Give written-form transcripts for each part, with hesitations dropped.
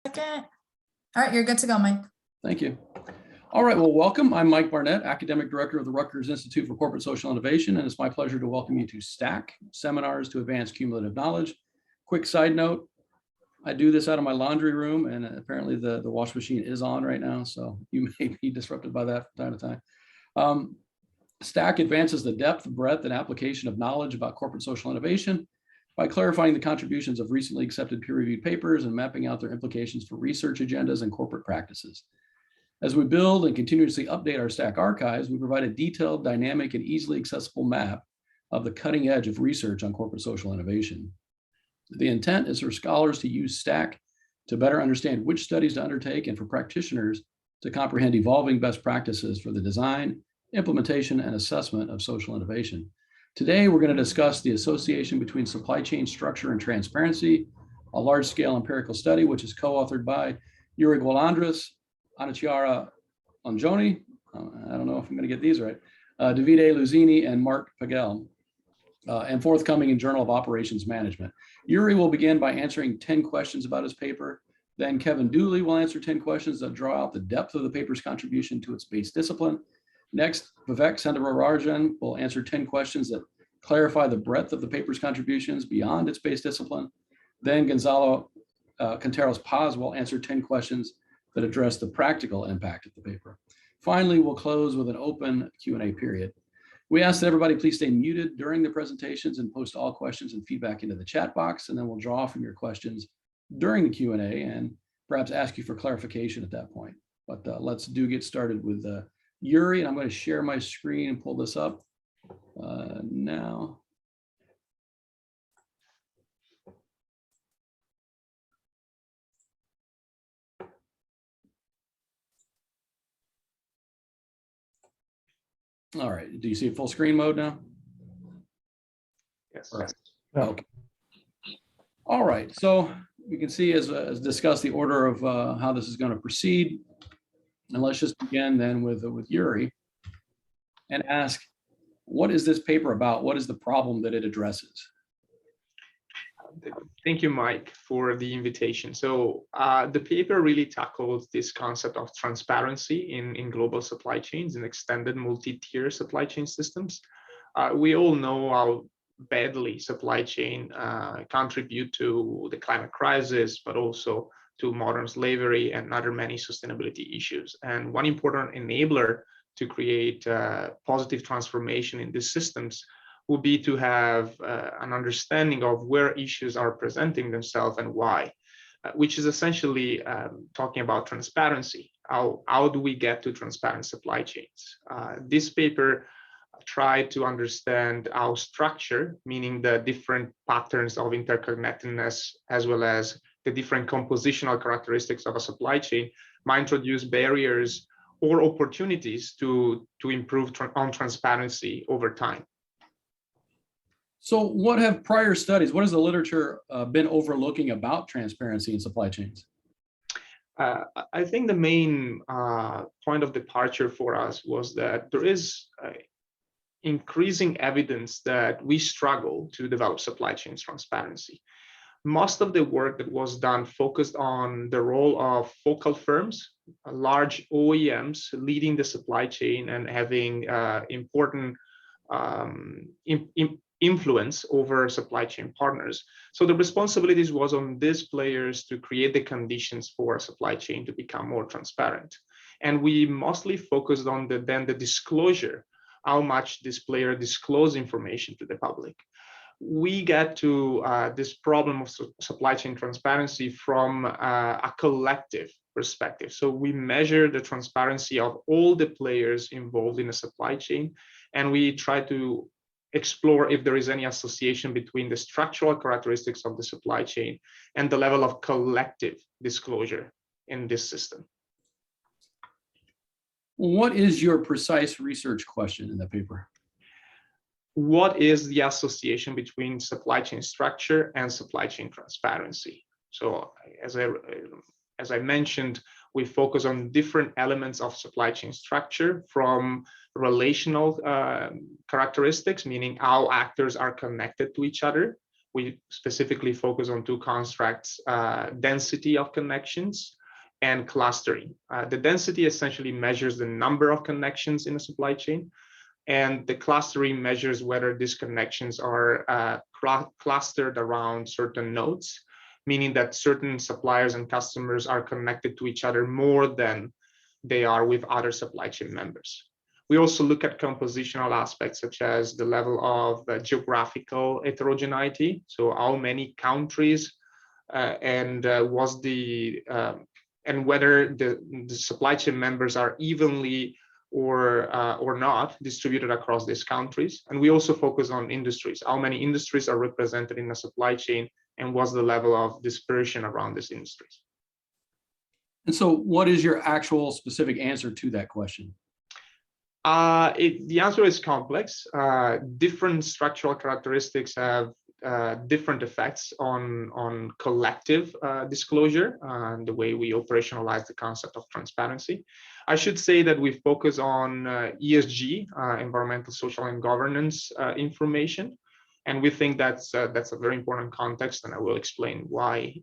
Second. All right, you're good to go, Mike. Thank you. All right, well, welcome. I'm Mike Barnett, Academic Director of the Rutgers Institute for Corporate Social Innovation, and it's my pleasure to welcome you to STACK, Seminars to Advance Cumulative Knowledge. Quick side note, I do this out of my laundry room, and apparently the wash machine is on right now, so you may be disrupted by that from time to time. STACK advances the depth, breadth, and application of knowledge about corporate social innovation by clarifying the contributions of recently accepted peer-reviewed papers and mapping out their implications for research agendas and corporate practices. As we build and continuously update our STACK archives, we provide a detailed, dynamic, and easily accessible map of the cutting edge of research on corporate social innovation. The intent is for scholars to use STACK to better understand which studies to undertake and for practitioners to comprehend evolving best practices for the design, implementation, and assessment of social innovation. Today, we're going to discuss the association between supply chain structure and transparency, a large-scale empirical study, which is co-authored by Yuris Gwalandris, Anachiara Onjoni, I don't know if I'm going to get these right, Davide Luzini, and Mark Pagel, and forthcoming in Journal of Operations Management. Yuri will begin by answering 10 questions about his paper. Then Kevin Dooley will answer 10 questions that draw out the depth of the paper's contribution to its base discipline. Next, Vivek Sundararajan will answer 10 questions that clarify the breadth of the paper's contributions beyond its base discipline. Then Gonzalo Quinteros Paz will answer 10 questions that address the practical impact of the paper. Finally, we'll close with an open Q&A period. We ask that everybody please stay muted during the presentations and post all questions and feedback into the chat box, and then we'll draw from your questions during the Q&A and perhaps ask you for clarification at that point. But let's get started with Yuri, and I'm going to share my screen and pull this up now. All right, do you see full screen mode now? Yes. Okay. All right, so we can see as discussed the order of how this is going to proceed. And let's just begin then with Yuri and ask, what is this paper about? What is the problem that it addresses? Thank you, Mike, for the invitation. So the paper really tackles this concept of transparency in global supply chains and extended multi-tier supply chain systems. We all know how badly supply chain contribute to the climate crisis, but also to modern slavery and other many sustainability issues. And one important enabler to create positive transformation in these systems would be to have an understanding of where issues are presenting themselves and why, which is essentially talking about transparency. How do we get to transparent supply chains? This paper tried to understand how structure, meaning the different patterns of interconnectedness, as well as the different compositional characteristics of a supply chain, might introduce barriers or opportunities to improve on transparency over time. So what have prior studies, what has the literature been overlooking about transparency in supply chains? I think the main point of departure for us was that there is increasing evidence that we struggle to develop supply chain transparency. Most of the work that was done focused on the role of focal firms, large OEMs leading the supply chain and having important influence over supply chain partners. So the responsibilities was on these players to create the conditions for a supply chain to become more transparent. And we mostly focused on the disclosure, how much this player disclose information to the public. We get to this problem of supply chain transparency from a collective perspective. So we measure the transparency of all the players involved in a supply chain, and we try to explore if there is any association between the structural characteristics of the supply chain and the level of collective disclosure in this system. What is your precise research question in the paper? What is the association between supply chain structure and supply chain transparency? So as I mentioned, we focus on different elements of supply chain structure, from relational characteristics, meaning how actors are connected to each other, we specifically focus on two constructs, density of connections and clustering. The density essentially measures the number of connections in a supply chain, and the clustering measures whether these connections are clustered around certain nodes, meaning that certain suppliers and customers are connected to each other more than they are with other supply chain members. We also look at compositional aspects such as the level of geographical heterogeneity, so how many countries and whether the supply chain members are evenly or not distributed across these countries. And we also focus on industries, how many industries are represented in a supply chain and what's the level of dispersion around these industries. And so what is your actual specific answer to that question? The answer is complex. Different structural characteristics have different effects on collective disclosure and the way we operationalize the concept of transparency. I should say that we focus on ESG, environmental, social, and governance information. And we think that's a very important context, and I will explain why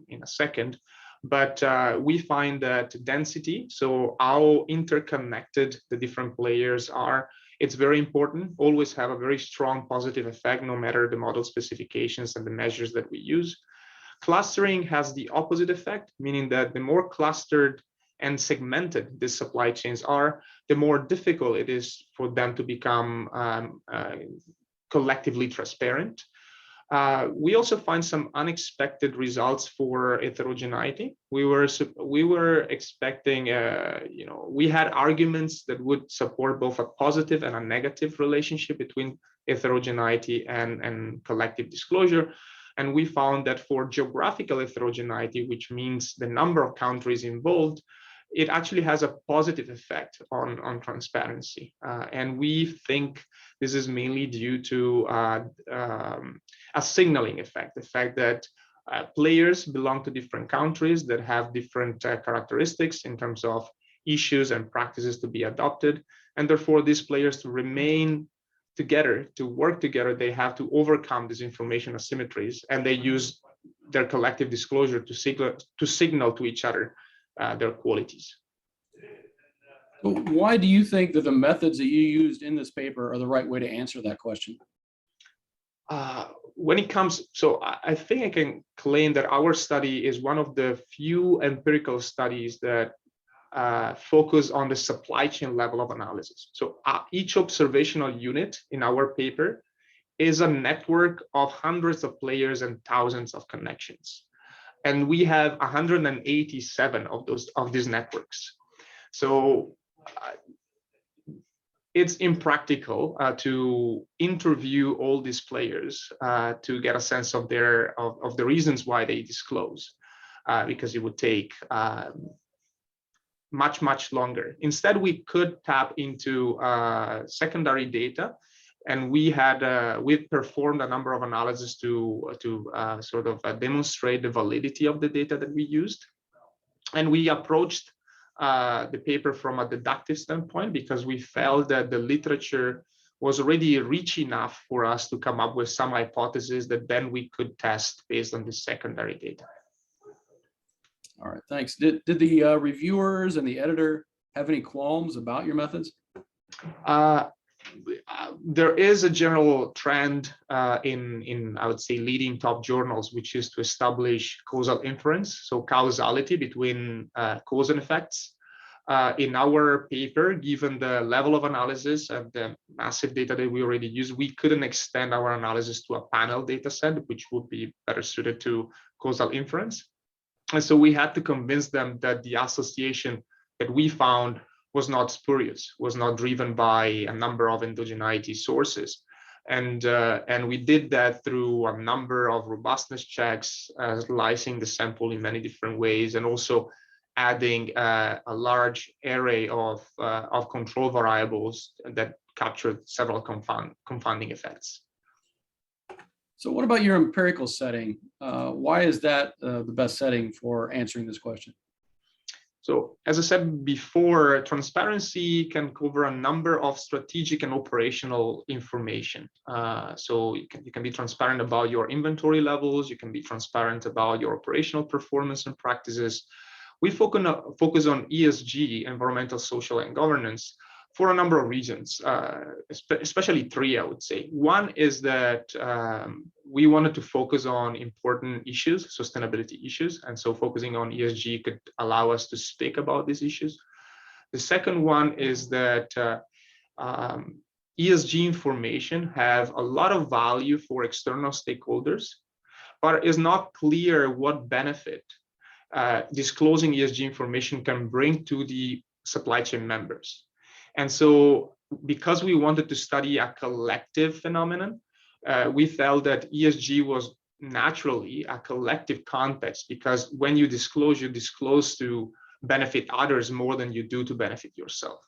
in a second. But we find that density, so how interconnected the different players are, it's very important, always have a very strong positive effect, no matter the model specifications and the measures that we use. Clustering has the opposite effect, meaning that the more clustered and segmented the supply chains are, the more difficult it is for them to become collectively transparent. We also find some unexpected results for heterogeneity. We were expecting, we had arguments that would support both a positive and a negative relationship between heterogeneity and collective disclosure. And we found that for geographical heterogeneity, which means the number of countries involved, it actually has a positive effect on transparency. And we think this is mainly due to a signaling effect, the fact that players belong to different countries that have different characteristics in terms of issues and practices to be adopted. And therefore, these players to remain together, to work together, they have to overcome these information asymmetries, and they use their collective disclosure to signal to each other their qualities. So why do you think that the methods that you used in this paper are the right way to answer that question? When it comes, so I think I can claim that our study is one of the few empirical studies that focus on the supply chain level of analysis. So each observational unit in our paper is a network of hundreds of players and thousands of connections. And we have 187 of these networks. So it's impractical to interview all these players to get a sense of the reasons why they disclose, because it would take much longer. Instead, we could tap into secondary data, and we performed a number of analyses to sort of demonstrate the validity of the data that we used. And we approached the paper from a deductive standpoint because we felt that the literature was already rich enough for us to come up with some hypotheses that then we could test based on the secondary data. All right, thanks. Did the reviewers and the editor have any qualms about your methods? There is a general trend in I would say leading top journals, which is to establish causal inference, so causality between cause and effects. In our paper, given the level of analysis and the massive data that we already use, we couldn't extend our analysis to a panel data set, which would be better suited to causal inference. And so we had to convince them that the association that we found was not spurious, was not driven by a number of endogeneity sources. And we did that through a number of robustness checks, slicing the sample in many different ways, and also adding a large array of control variables that captured several confounding effects. So what about your empirical setting? Why is that the best setting for answering this question? So as I said before, transparency can cover a number of strategic and operational information. So you can be transparent about your inventory levels. You can be transparent about your operational performance and practices. We focus on ESG, environmental, social, and governance, for a number of reasons, especially three, I would say. One is that we wanted to focus on important issues, sustainability issues, and so focusing on ESG could allow us to speak about these issues. The second one is that ESG information have a lot of value for external stakeholders, but it's not clear what benefit disclosing ESG information can bring to the supply chain members. And so because we wanted to study a collective phenomenon, we felt that ESG was naturally a collective context, because when you disclose to benefit others more than you do to benefit yourself.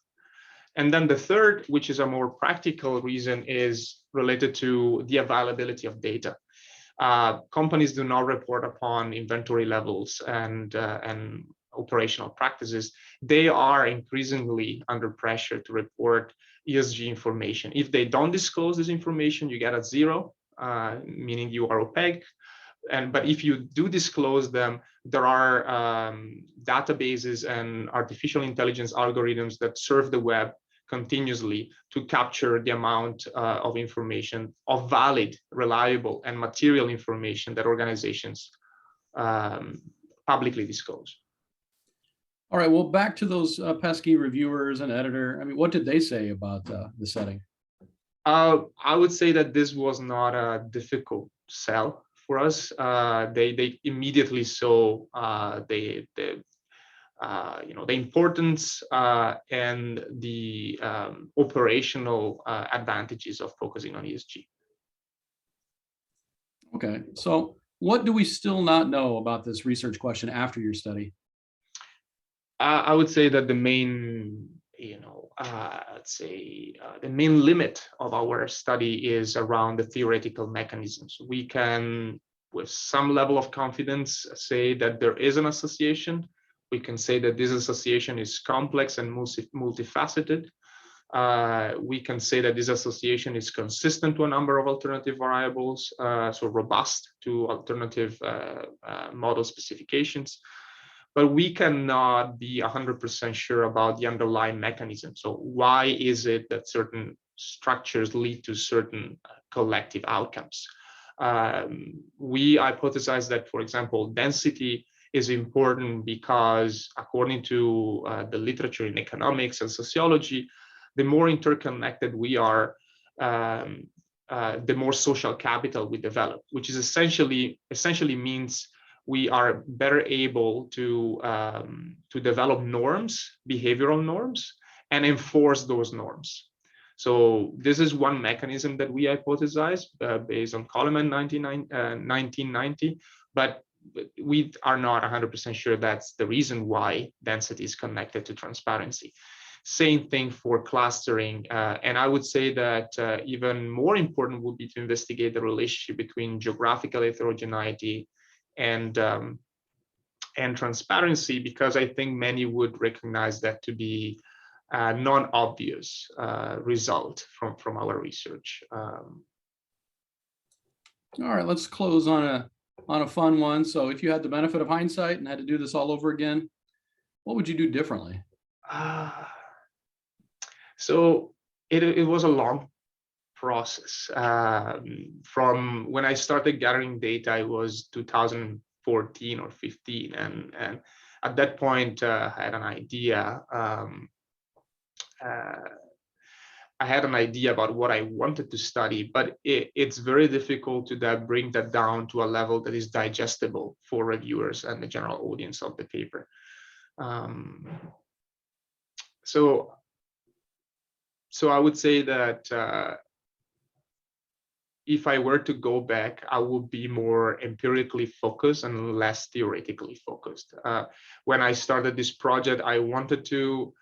And then the third, which is a more practical reason, is related to the availability of data. Companies do not report upon inventory levels and operational practices. They are increasingly under pressure to report ESG information. If they don't disclose this information, you get a zero, meaning you are opaque. But if you do disclose them, there are databases and artificial intelligence algorithms that serve the web continuously to capture the amount of information, of valid, reliable, and material information that organizations publicly disclose. All right, well, back to those pesky reviewers and editor. I mean, what did they say about the setting? I would say that this was not a difficult sell for us. They immediately saw the importance and the operational advantages of focusing on ESG. Okay, so what do we still not know about this research question after your study? I would say that the main, the main limit of our study is around the theoretical mechanisms. We can, with some level of confidence, say that there is an association. We can say that this association is complex and multifaceted. We can say that this association is consistent to a number of alternative variables, so robust to alternative model specifications. But we cannot be 100% sure about the underlying mechanism. So why is it that certain structures lead to certain collective outcomes? We hypothesize that, for example, density is important because, according to the literature in economics and sociology, the more interconnected we are, the more social capital we develop, which is essentially means we are better able to develop norms, behavioral norms, and enforce those norms. So this is one mechanism that we hypothesize based on Coleman 1990, but we are not 100% sure that's the reason why density is connected to transparency. Same thing for clustering. And I would say that even more important would be to investigate the relationship between geographical heterogeneity and transparency, because I think many would recognize that to be a non-obvious result from our research. All right, let's close on a fun one. So if you had the benefit of hindsight and had to do this all over again, what would you do differently? So it was a long process. From when I started gathering data, it was 2014 or 15, and at that point I had an idea. I had an idea about what I wanted to study, but it's very difficult to bring that down to a level that is digestible for reviewers and the general audience of the paper. So I would say that if I were to go back, I would be more empirically focused and less theoretically focused. When I started this project, I wanted to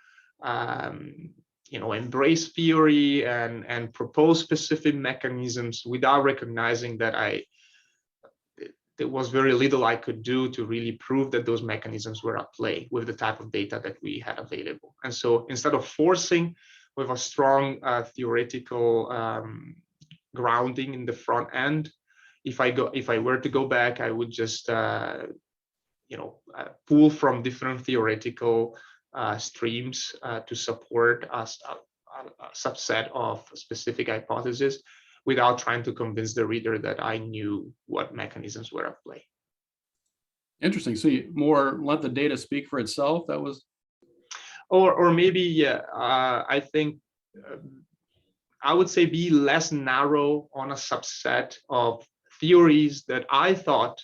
embrace theory and propose specific mechanisms without recognizing that there was very little I could do to really prove that those mechanisms were at play with the type of data that we had available. And so instead of forcing with a strong theoretical grounding in the front end, if I were to go back, I would just pull from different theoretical streams to support a subset of specific hypotheses, without trying to convince the reader that I knew what mechanisms were at play. Interesting. So you more let the data speak for itself. That was, or maybe, yeah, I think I would say be less narrow on a subset of theories that I thought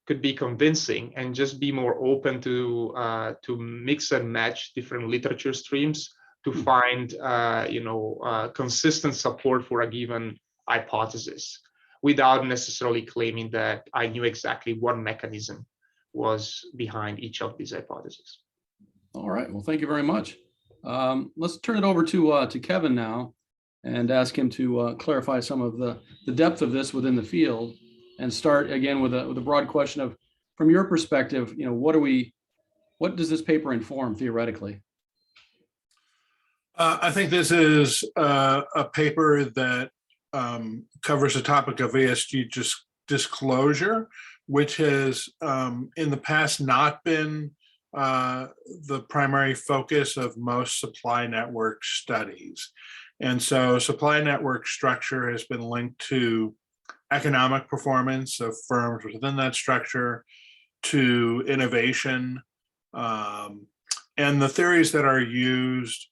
could be convincing, and just be more open to mix and match different literature streams to find consistent support for a given hypothesis, without necessarily claiming that I knew exactly what mechanism was behind each of these hypotheses. all right. Well, thank you very much. Let's turn it over to Kevin now and ask him to clarify some of the depth of this within the field, and start again with a broad question of, from your perspective, what does this paper inform theoretically? I think this is a paper that covers the topic of ESG disclosure, which has in the past not been the primary focus of most supply network studies. And so supply network structure has been linked to economic performance of firms within that structure, to innovation. And the theories that are used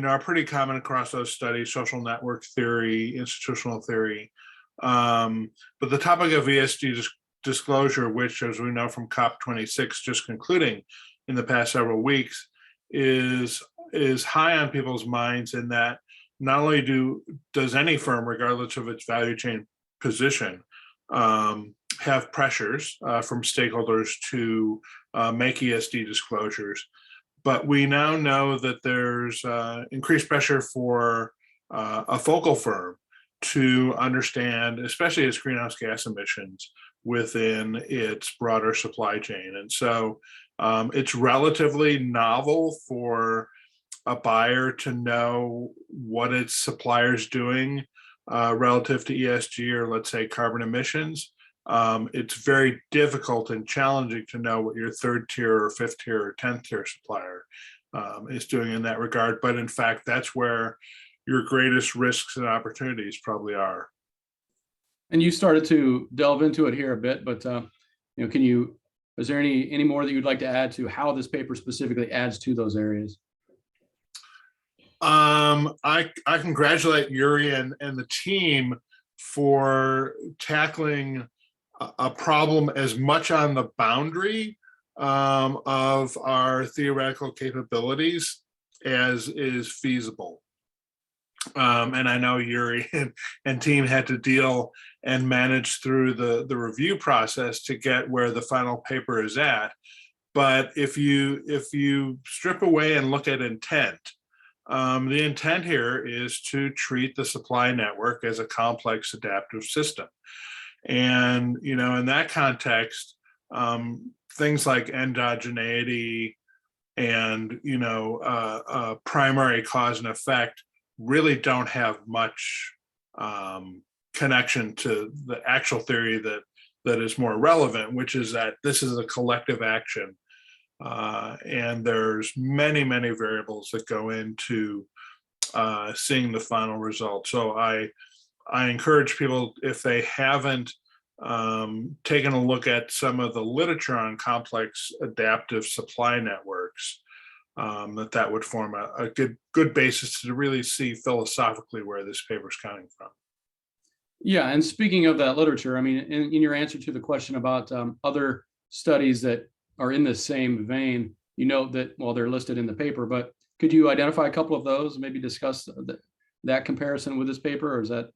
are pretty common across those studies: social network theory, institutional theory. But the topic of ESG disclosure, which, as we know from COP26 just concluding in the past several weeks, is high on people's minds, in that not only does any firm, regardless of its value chain position, have pressures from stakeholders to make ESG disclosures, but we now know that there's increased pressure for a focal firm to understand, especially its greenhouse gas emissions within its broader supply chain. And so it's relatively novel for a buyer to know what its supplier's doing relative to ESG, or let's say carbon emissions. It's very difficult and challenging to know what your third tier or fifth tier or 10th tier supplier is doing in that regard. But in fact, that's where your greatest risks and opportunities probably are. And you started to delve into it here a bit, but is there any more that you'd like to add to how this paper specifically adds to those areas? I congratulate Yuri and the team for tackling a problem as much on the boundary of our theoretical capabilities as is feasible. And I know Yuri and team had to deal and manage through the review process to get where the final paper is at. But if you strip away and look at intent, the intent here is to treat the supply network as a complex adaptive system. And, in that context, things like endogeneity and, primary cause and effect really don't have much connection to the actual theory that is more relevant, which is that this is a collective action. And there's many, many variables that go into seeing the final result. So I encourage people, if they haven't taken a look at some of the literature on complex adaptive supply networks, that would form a good basis to really see philosophically where this paper is coming from. Yeah, and speaking of that literature, I mean, in your answer to the question about other studies that are in the same vein, you note that, well, they're listed in the paper, but could you identify a couple of those, maybe discuss that comparison with this paper, or is that?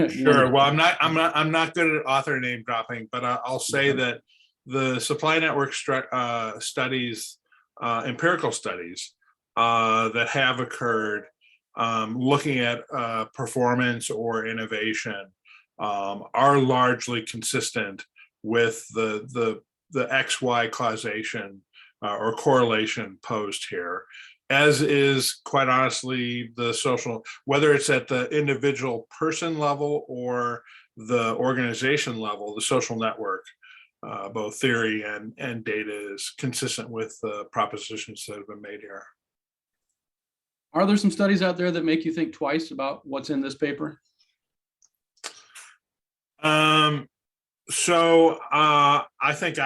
Sure. Well, I'm not good at author name dropping, but I'll say that the supply network studies, empirical studies that have occurred looking at performance or innovation are largely consistent with the XY causation or correlation posed here, as is quite honestly the social, whether it's at the individual person level or the organization level, the social network, both theory and data is consistent with the propositions that have been made here. Are there some studies out there that make you think twice about what's in this paper? So I think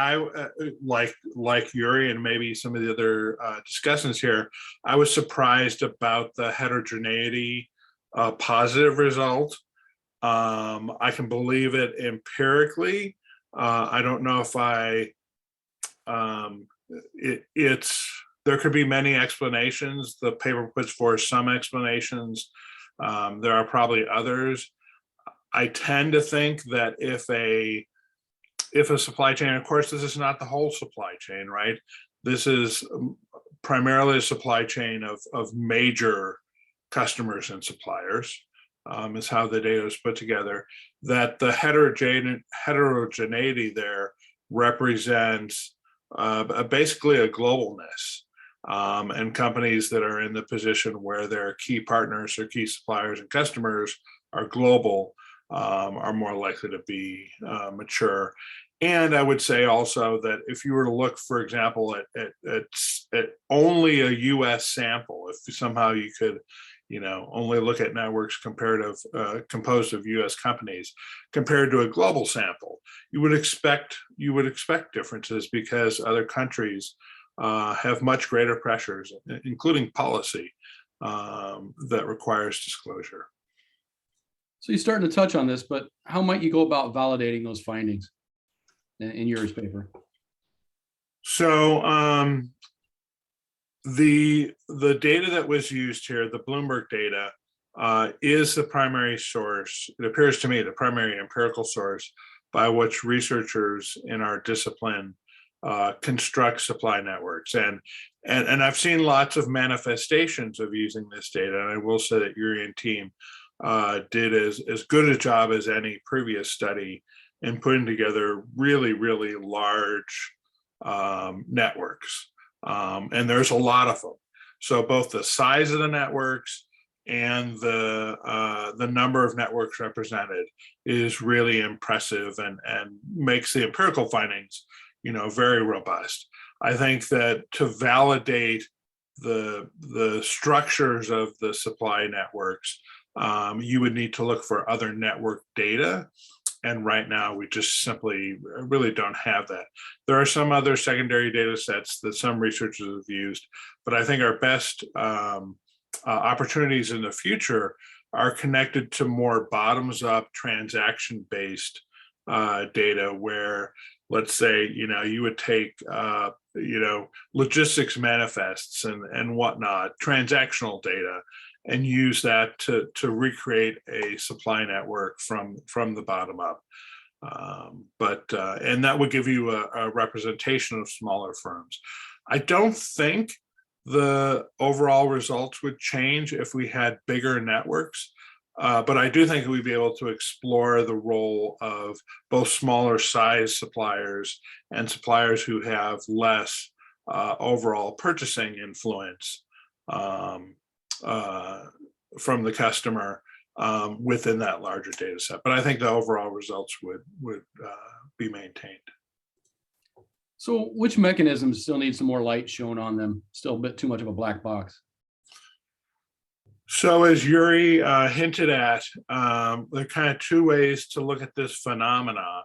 like Yuri and maybe some of the other discussants here, I was surprised about the heterogeneity positive result. I can believe it empirically. I don't know if there could be many explanations. The paper puts forth some explanations. There are probably others. I tend to think that if a supply chain, of course, this is not the whole supply chain, right? This is primarily a supply chain of major customers and suppliers, is how the data is put together, that the heterogeneity there represents basically a globalness. And companies that are in the position where their key partners or key suppliers and customers are global are more likely to be mature. And I would say also that if you were to look, for example, at only a US sample, if somehow you could, only look at networks composed of US companies compared to a global sample, you would expect differences because other countries have much greater pressures, including policy, that requires disclosure. So you're starting to touch on this, but how might you go about validating those findings in Yuri's paper? So the data that was used here, the Bloomberg data, is the primary source. It appears to me the primary empirical source by which researchers in our discipline construct supply networks. And I've seen lots of manifestations of using this data. And I will say that Yuri and team did as good a job as any previous study in putting together really, really large networks. And there's a lot of them. So both the size of the networks and the number of networks represented is really impressive and makes the empirical findings, very robust. I think that to validate the structures of the supply networks, you would need to look for other network data. And right now, we just simply really don't have that. There are some other secondary data sets that some researchers have used, but I think our best opportunities in the future are connected to more bottoms-up transaction-based data where, let's say, you would take, logistics manifests and whatnot, transactional data, and use that to recreate a supply network from the bottom up. And that would give you a representation of smaller firms. I don't think the overall results would change if we had bigger networks, but I do think we'd be able to explore the role of both smaller size suppliers and suppliers who have less overall purchasing influence from the customer within that larger data set. But I think the overall results would be maintained. So which mechanisms still need some more light shown on them? Still a bit too much of a black box. So as Yuri hinted at, there are kind of two ways to look at this phenomena.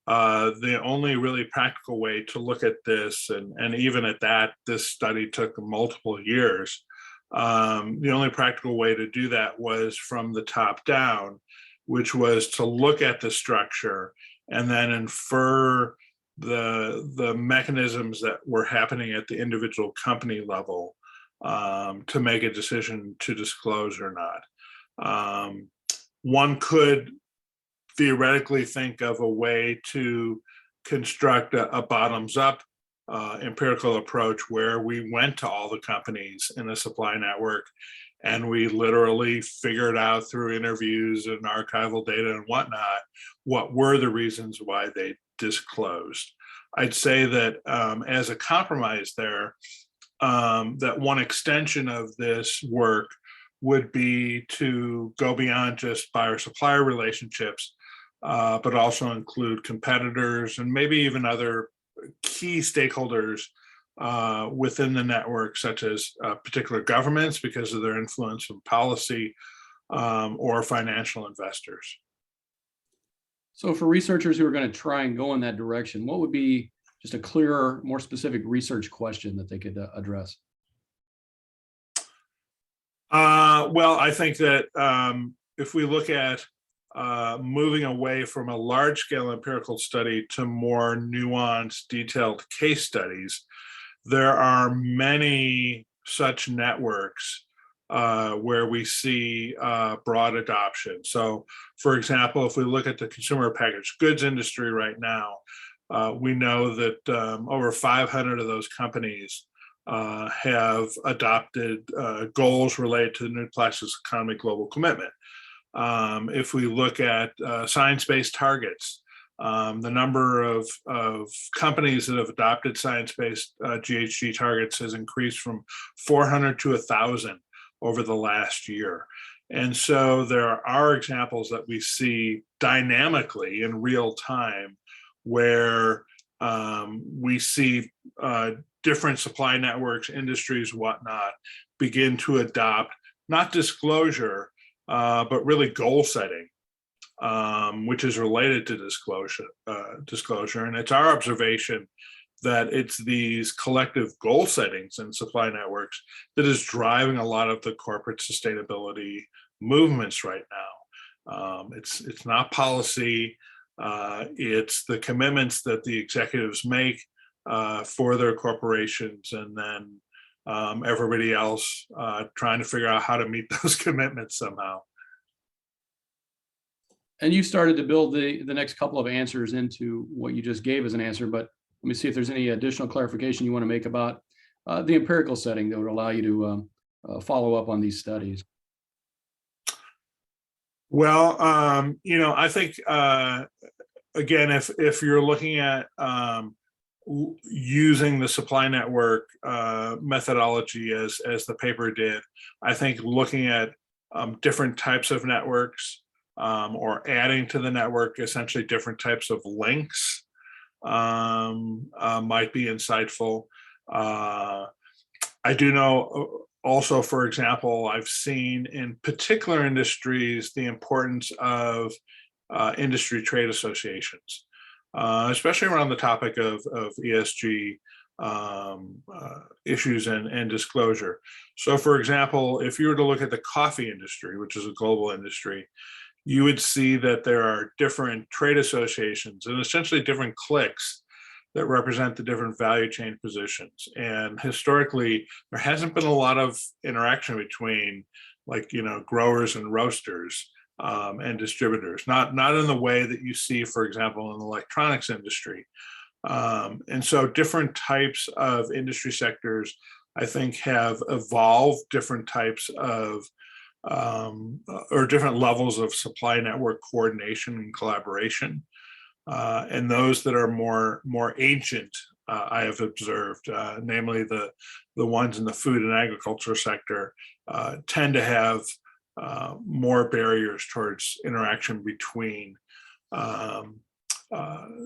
The only really practical way to look at this, and even at that, this study took multiple years. The only practical way to do that was from the top down, which was to look at the structure and then infer the mechanisms that were happening at the individual company level to make a decision to disclose or not. One could theoretically think of a way to construct a bottoms-up empirical approach where we went to all the companies in the supply network and we literally figured out through interviews and archival data and whatnot, what were the reasons why they disclosed. I'd say that as a compromise there, that one extension of this work would be to go beyond just buyer-supplier relationships, but also include competitors and maybe even other key stakeholders within the network, such as particular governments because of their influence in policy, or financial investors. So for researchers who are going to try and go in that direction, what would be just a clearer, more specific research question that they could address? Well, I think that if we look at moving away from a large-scale empirical study to more nuanced, detailed case studies, there are many such networks where we see broad adoption. So, for example, if we look at the consumer packaged goods industry right now, we know that over 500 of those companies have adopted goals related to the New Plastics Economy Global Commitment. If we look at science-based targets, the number of companies that have adopted science-based GHG targets has increased from 400 to 1,000 over the last year. And so there are examples that we see dynamically in real time where we see different supply networks, industries, whatnot, begin to adopt not disclosure, but really goal setting, which is related to disclosure. And it's our observation that it's these collective goal settings and supply networks that is driving a lot of the corporate sustainability movements right now. It's not policy, it's the commitments that the executives make for their corporations, and then everybody else trying to figure out how to meet those commitments somehow. And you started to build the next couple of answers into what you just gave as an answer, but let me see if there's any additional clarification you want to make about the empirical setting that would allow you to follow up on these studies. Well, I think, again, if you're looking at using the supply network methodology as the paper did, I think looking at different types of networks or adding to the network essentially different types of links might be insightful. I do know also, for example, I've seen in particular industries the importance of industry trade associations, especially around the topic of ESG issues and disclosure. So, for example, if you were to look at the coffee industry, which is a global industry, you would see that there are different trade associations and essentially different cliques that represent the different value chain positions. And historically, there hasn't been a lot of interaction between, like, growers and roasters and distributors, not in the way that you see, for example, in the electronics industry. And so different types of industry sectors, I think, have evolved different types of or different levels of supply network coordination and collaboration. And those that are more ancient, I have observed, namely the ones in the food and agriculture sector, tend to have more barriers towards interaction between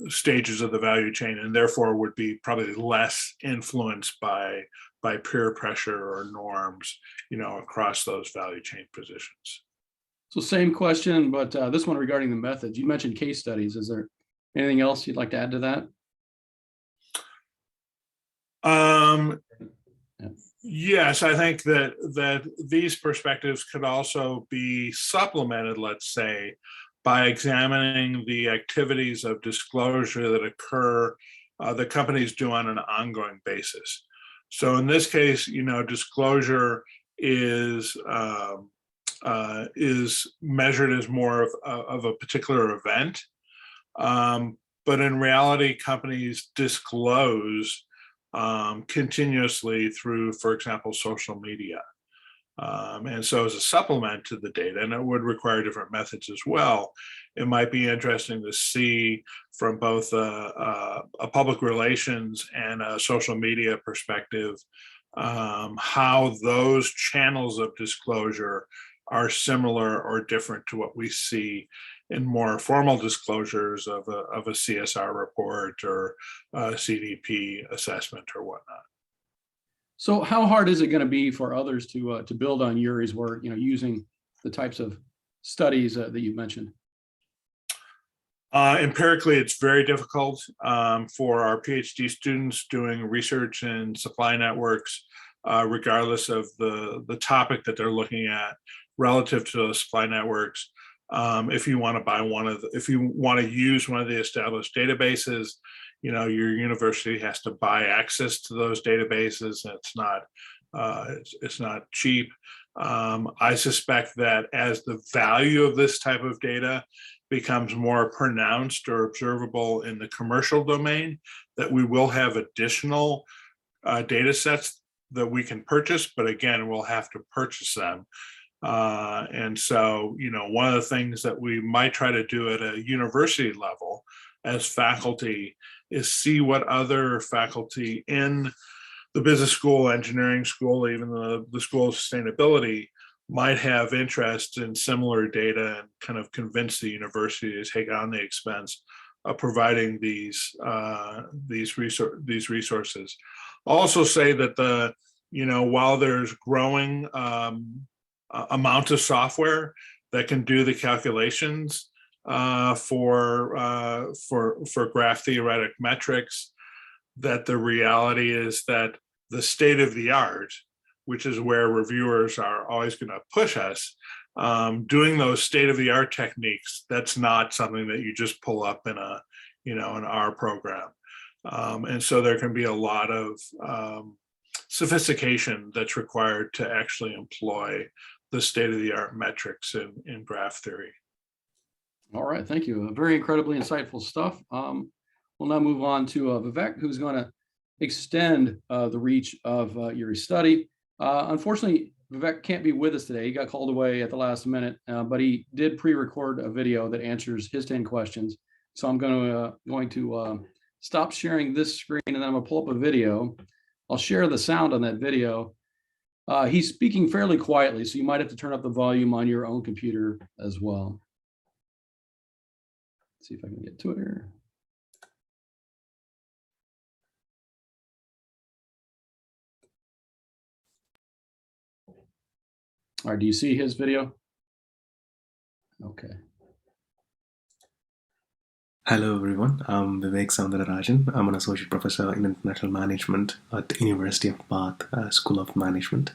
stages of the value chain, and therefore would be probably less influenced by peer pressure or norms, across those value chain positions. So same question, but this one regarding the methods. You mentioned case studies. Is there anything else you'd like to add to that? Yes, I think that these perspectives could also be supplemented, let's say, by examining the activities of disclosure that occur, that companies do on an ongoing basis. So in this case, disclosure is measured as more of a particular event. But in reality, companies disclose continuously through, for example, social media. And so as a supplement to the data, and it would require different methods as well, it might be interesting to see from both a public relations and a social media perspective how those channels of disclosure are similar or different to what we see in more formal disclosures of a CSR report or a CDP assessment or whatnot. So how hard is it going to be for others to build on Yuri's work, using the types of studies that you mentioned? Empirically, it's very difficult for our PhD students doing research in supply networks, regardless of the topic that they're looking at relative to those supply networks. If you want to if you want to use one of the established databases, your university has to buy access to those databases. And it's not cheap. I suspect that as the value of this type of data becomes more pronounced or observable in the commercial domain, that we will have additional data sets that we can purchase, but again, we'll have to purchase them. And so, one of the things that we might try to do at a university level as faculty is see what other faculty in the business school, engineering school, even the School of Sustainability might have interest in similar data, and kind of convince the university to take on the expense of providing these resources. I'll also say that while there's growing amount of software that can do the calculations for graph theoretic metrics, that the reality is that the state of the art, which is where reviewers are always going to push us, doing those state of the art techniques, that's not something that you just pull up in an R program. And so there can be a lot of sophistication that's required to actually employ the state of the art metrics in graph theory. All right, thank you. Very incredibly insightful stuff. We'll now move on to Vivek, who's going to extend the reach of Yuri's study. Unfortunately, Vivek can't be with us today. He got called away at the last minute, but he did pre-record a video that answers his 10 questions. So I'm going to stop sharing this screen, and then I'm going to pull up a video. I'll share the sound on that video. He's speaking fairly quietly, so you might have to turn up the volume on your own computer as well. Let's see if I can get to it here. All right, do you see his video? Okay. Hello everyone, I'm Vivek Soundararajan. I'm an associate professor in international management at the University of Bath School of Management.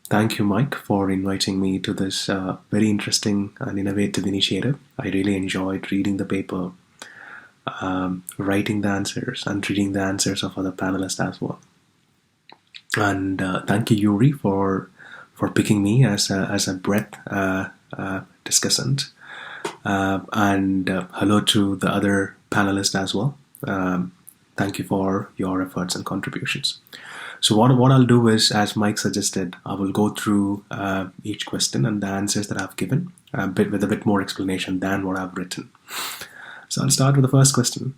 Thank you, Mike, for inviting me to this very interesting and innovative initiative. I really enjoyed reading the paper, writing the answers, and reading the answers of other panelists as well. And thank you, Yuri, for picking me as a breadth discussant. And hello to the other panelists as well. Thank you for your efforts and contributions. So what I'll do is, as Mike suggested, I will go through each question and the answers that I've given with a bit more explanation than what I've written. So I'll start with the first question,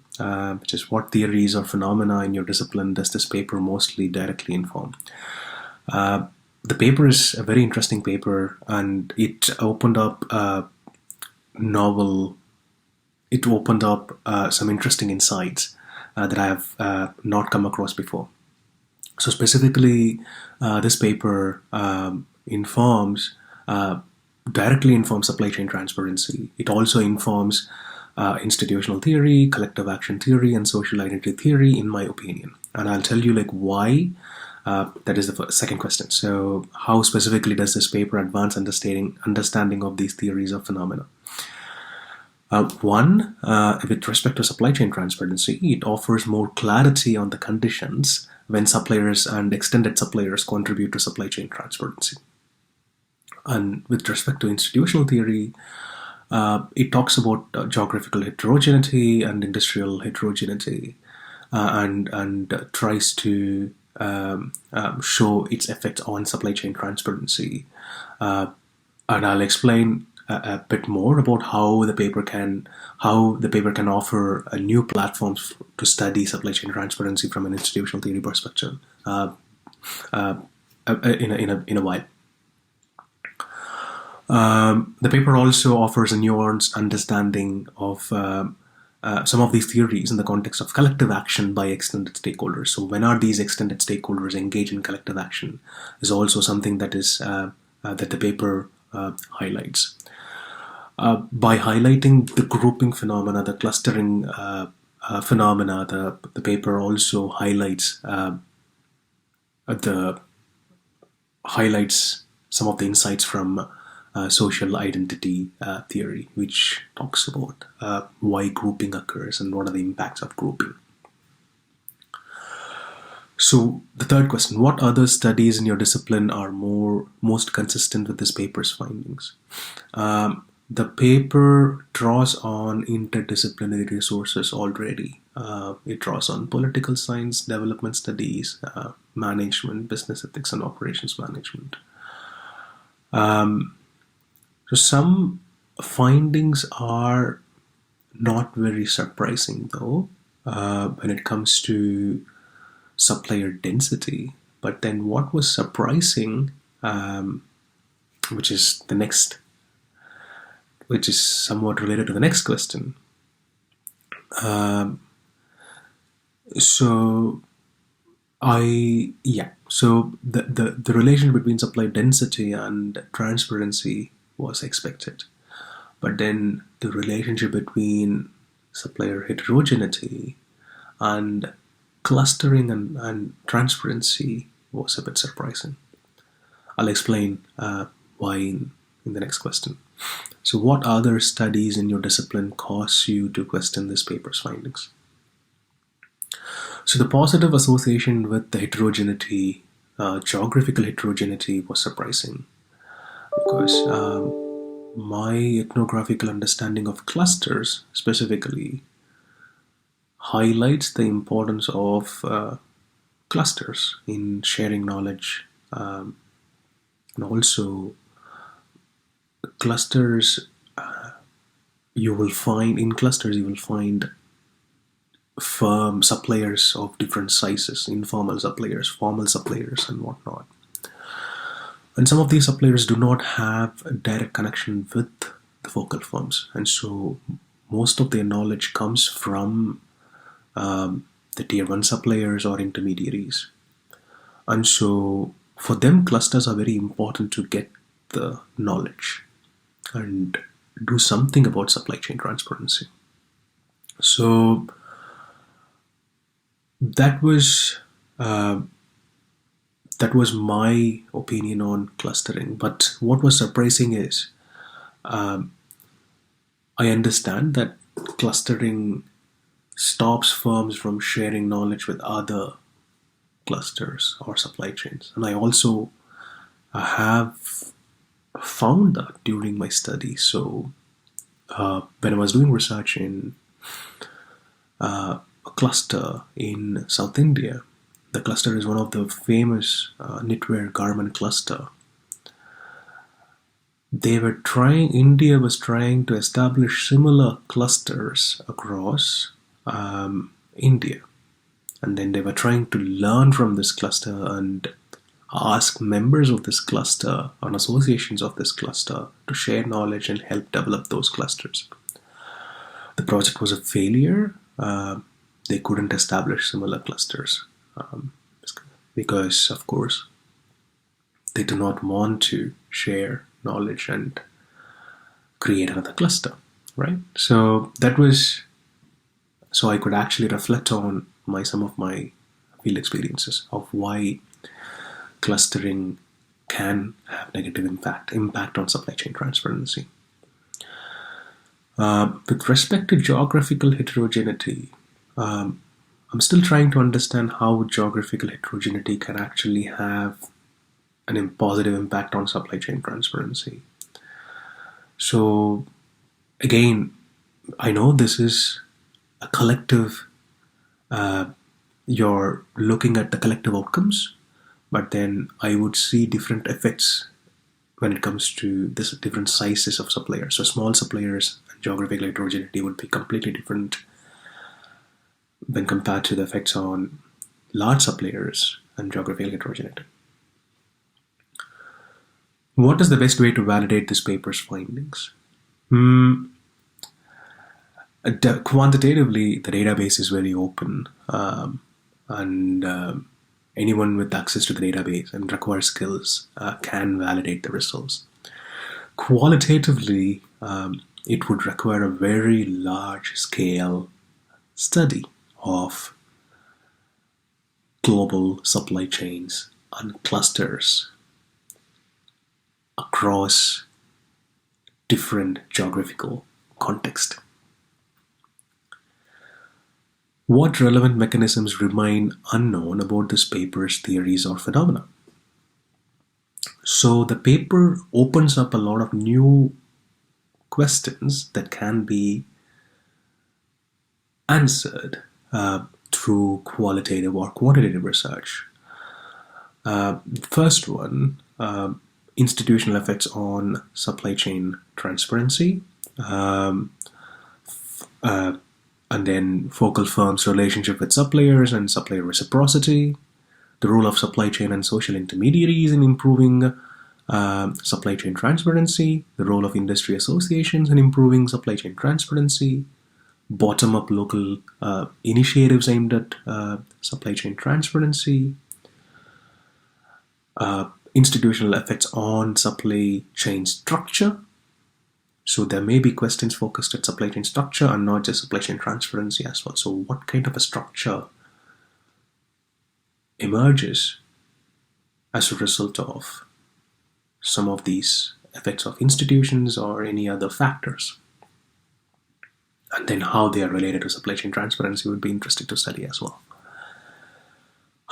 which is, what theories or phenomena in your discipline does this paper mostly directly inform? The paper is a very interesting paper, and it opened up some interesting insights that I have not come across before. So specifically, this paper directly informs supply chain transparency. It also informs institutional theory, collective action theory, and social identity theory, in my opinion. And I'll tell you why. That is the second question. So how specifically does this paper advance understanding of these theories of phenomena? One, with respect to supply chain transparency, it offers more clarity on the conditions when suppliers and extended suppliers contribute to supply chain transparency. And with respect to institutional theory, it talks about geographical heterogeneity and industrial heterogeneity, and tries to show its effects on supply chain transparency. And I'll explain a bit more about how the paper can offer a new platforms to study supply chain transparency from an institutional theory perspective in a while. The paper also offers a nuanced understanding of some of these theories in the context of collective action by extended stakeholders. So when are these extended stakeholders engaged in collective action is also something that is that the paper highlights. By highlighting the grouping phenomena, the clustering phenomena, the paper also highlights some of the insights from social identity theory, which talks about why grouping occurs and what are the impacts of grouping. So the third question, what other studies in your discipline are most consistent with this paper's findings? The paper draws on interdisciplinary resources already. It draws on political science, development studies, management, business ethics, and operations management. So some findings are not very surprising, though, when it comes to supplier density. But then what was surprising, which is somewhat related to the next question. So the relation between supply density and transparency was expected, but then the relationship between supplier heterogeneity and clustering and transparency was a bit surprising. I'll explain why in the next question. So what other studies in your discipline cause you to question this paper's findings? So the positive association with the heterogeneity, geographical heterogeneity, was surprising because my ethnographical understanding of clusters specifically highlights the importance of clusters in sharing knowledge, and also clusters. You will find firm suppliers of different sizes, informal suppliers, formal suppliers, and whatnot. And some of these suppliers do not have a direct connection with the focal firms, and so most of their knowledge comes from the tier 1 suppliers or intermediaries. And so for them, clusters are very important to get the knowledge and do something about supply chain transparency. So that was my opinion on clustering. But what was surprising is I understand that clustering stops firms from sharing knowledge with other clusters or supply chains. And I also have found that during my study. So when I was doing research in a cluster in South India, the cluster is one of the famous knitwear garment cluster. India was trying to establish similar clusters across India. And then they were trying to learn from this cluster and ask members of this cluster and associations of this cluster to share knowledge and help develop those clusters. The project was a failure. They couldn't establish similar clusters because, of course, they do not want to share knowledge and create another cluster, right? So I could actually reflect on some of my field experiences of why clustering can have negative impact on supply chain transparency. With respect to geographical heterogeneity, I'm still trying to understand how geographical heterogeneity can actually have an positive impact on supply chain transparency. So again, I know this is a collective you're looking at the collective outcomes, but then I would see different effects when it comes to this different sizes of suppliers. So small suppliers and geographical heterogeneity would be completely different when compared to the effects on large suppliers and geographical heterogeneity. What is the best way to validate this paper's findings? Quantitatively, the database is very open, and anyone with access to the database and requires skills can validate the results. Qualitatively, it would require a very large scale study of global supply chains and clusters across different geographical context. What relevant mechanisms remain unknown about this paper's theories or phenomena? So the paper opens up a lot of new questions that can be answered through qualitative or quantitative research. First one, institutional effects on supply chain transparency, and then focal firms' relationship with suppliers and supplier reciprocity, the role of supply chain and social intermediaries in improving supply chain transparency, the role of industry associations in improving supply chain transparency, bottom-up local initiatives aimed at supply chain transparency, institutional effects on supply chain structure. So there may be questions focused at supply chain structure and not just supply chain transparency as well. So what kind of a structure emerges as a result of some of these effects of institutions or any other factors? And then how they are related to supply chain transparency would be interesting to study as well.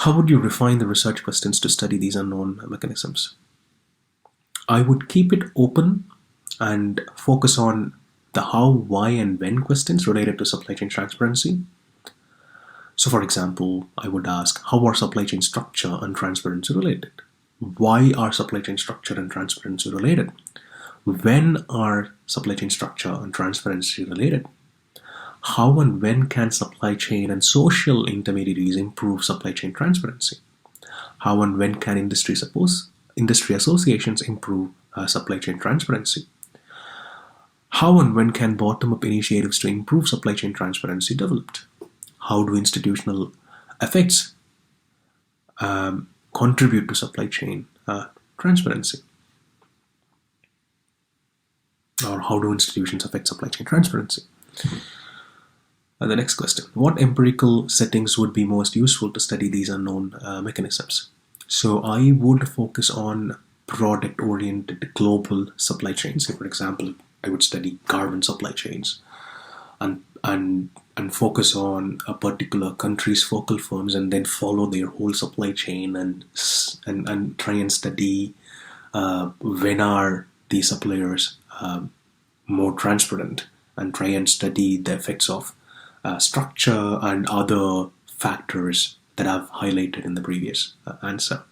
How would you refine the research questions to study these unknown mechanisms? I would keep it open and focus on the how, why, and when questions related to supply chain transparency. So for example, I would ask, how are supply chain structure and transparency related? Why are supply chain structure and transparency related? When are supply chain structure and transparency related? How and when can supply chain and social intermediaries improve supply chain transparency? How and when can industry associations improve supply chain transparency? How and when can bottom-up initiatives to improve supply chain transparency developed? How do institutional effects contribute to supply chain transparency? Or how do institutions affect supply chain transparency? And the next question, what empirical settings would be most useful to study these unknown mechanisms? So I would focus on product-oriented global supply chains. So for example, I would study carbon supply chains and focus on a particular country's focal firms and then follow their whole supply chain and try and study when are these suppliers more transparent, and try and study the effects of structure and other factors that I've highlighted in the previous answer.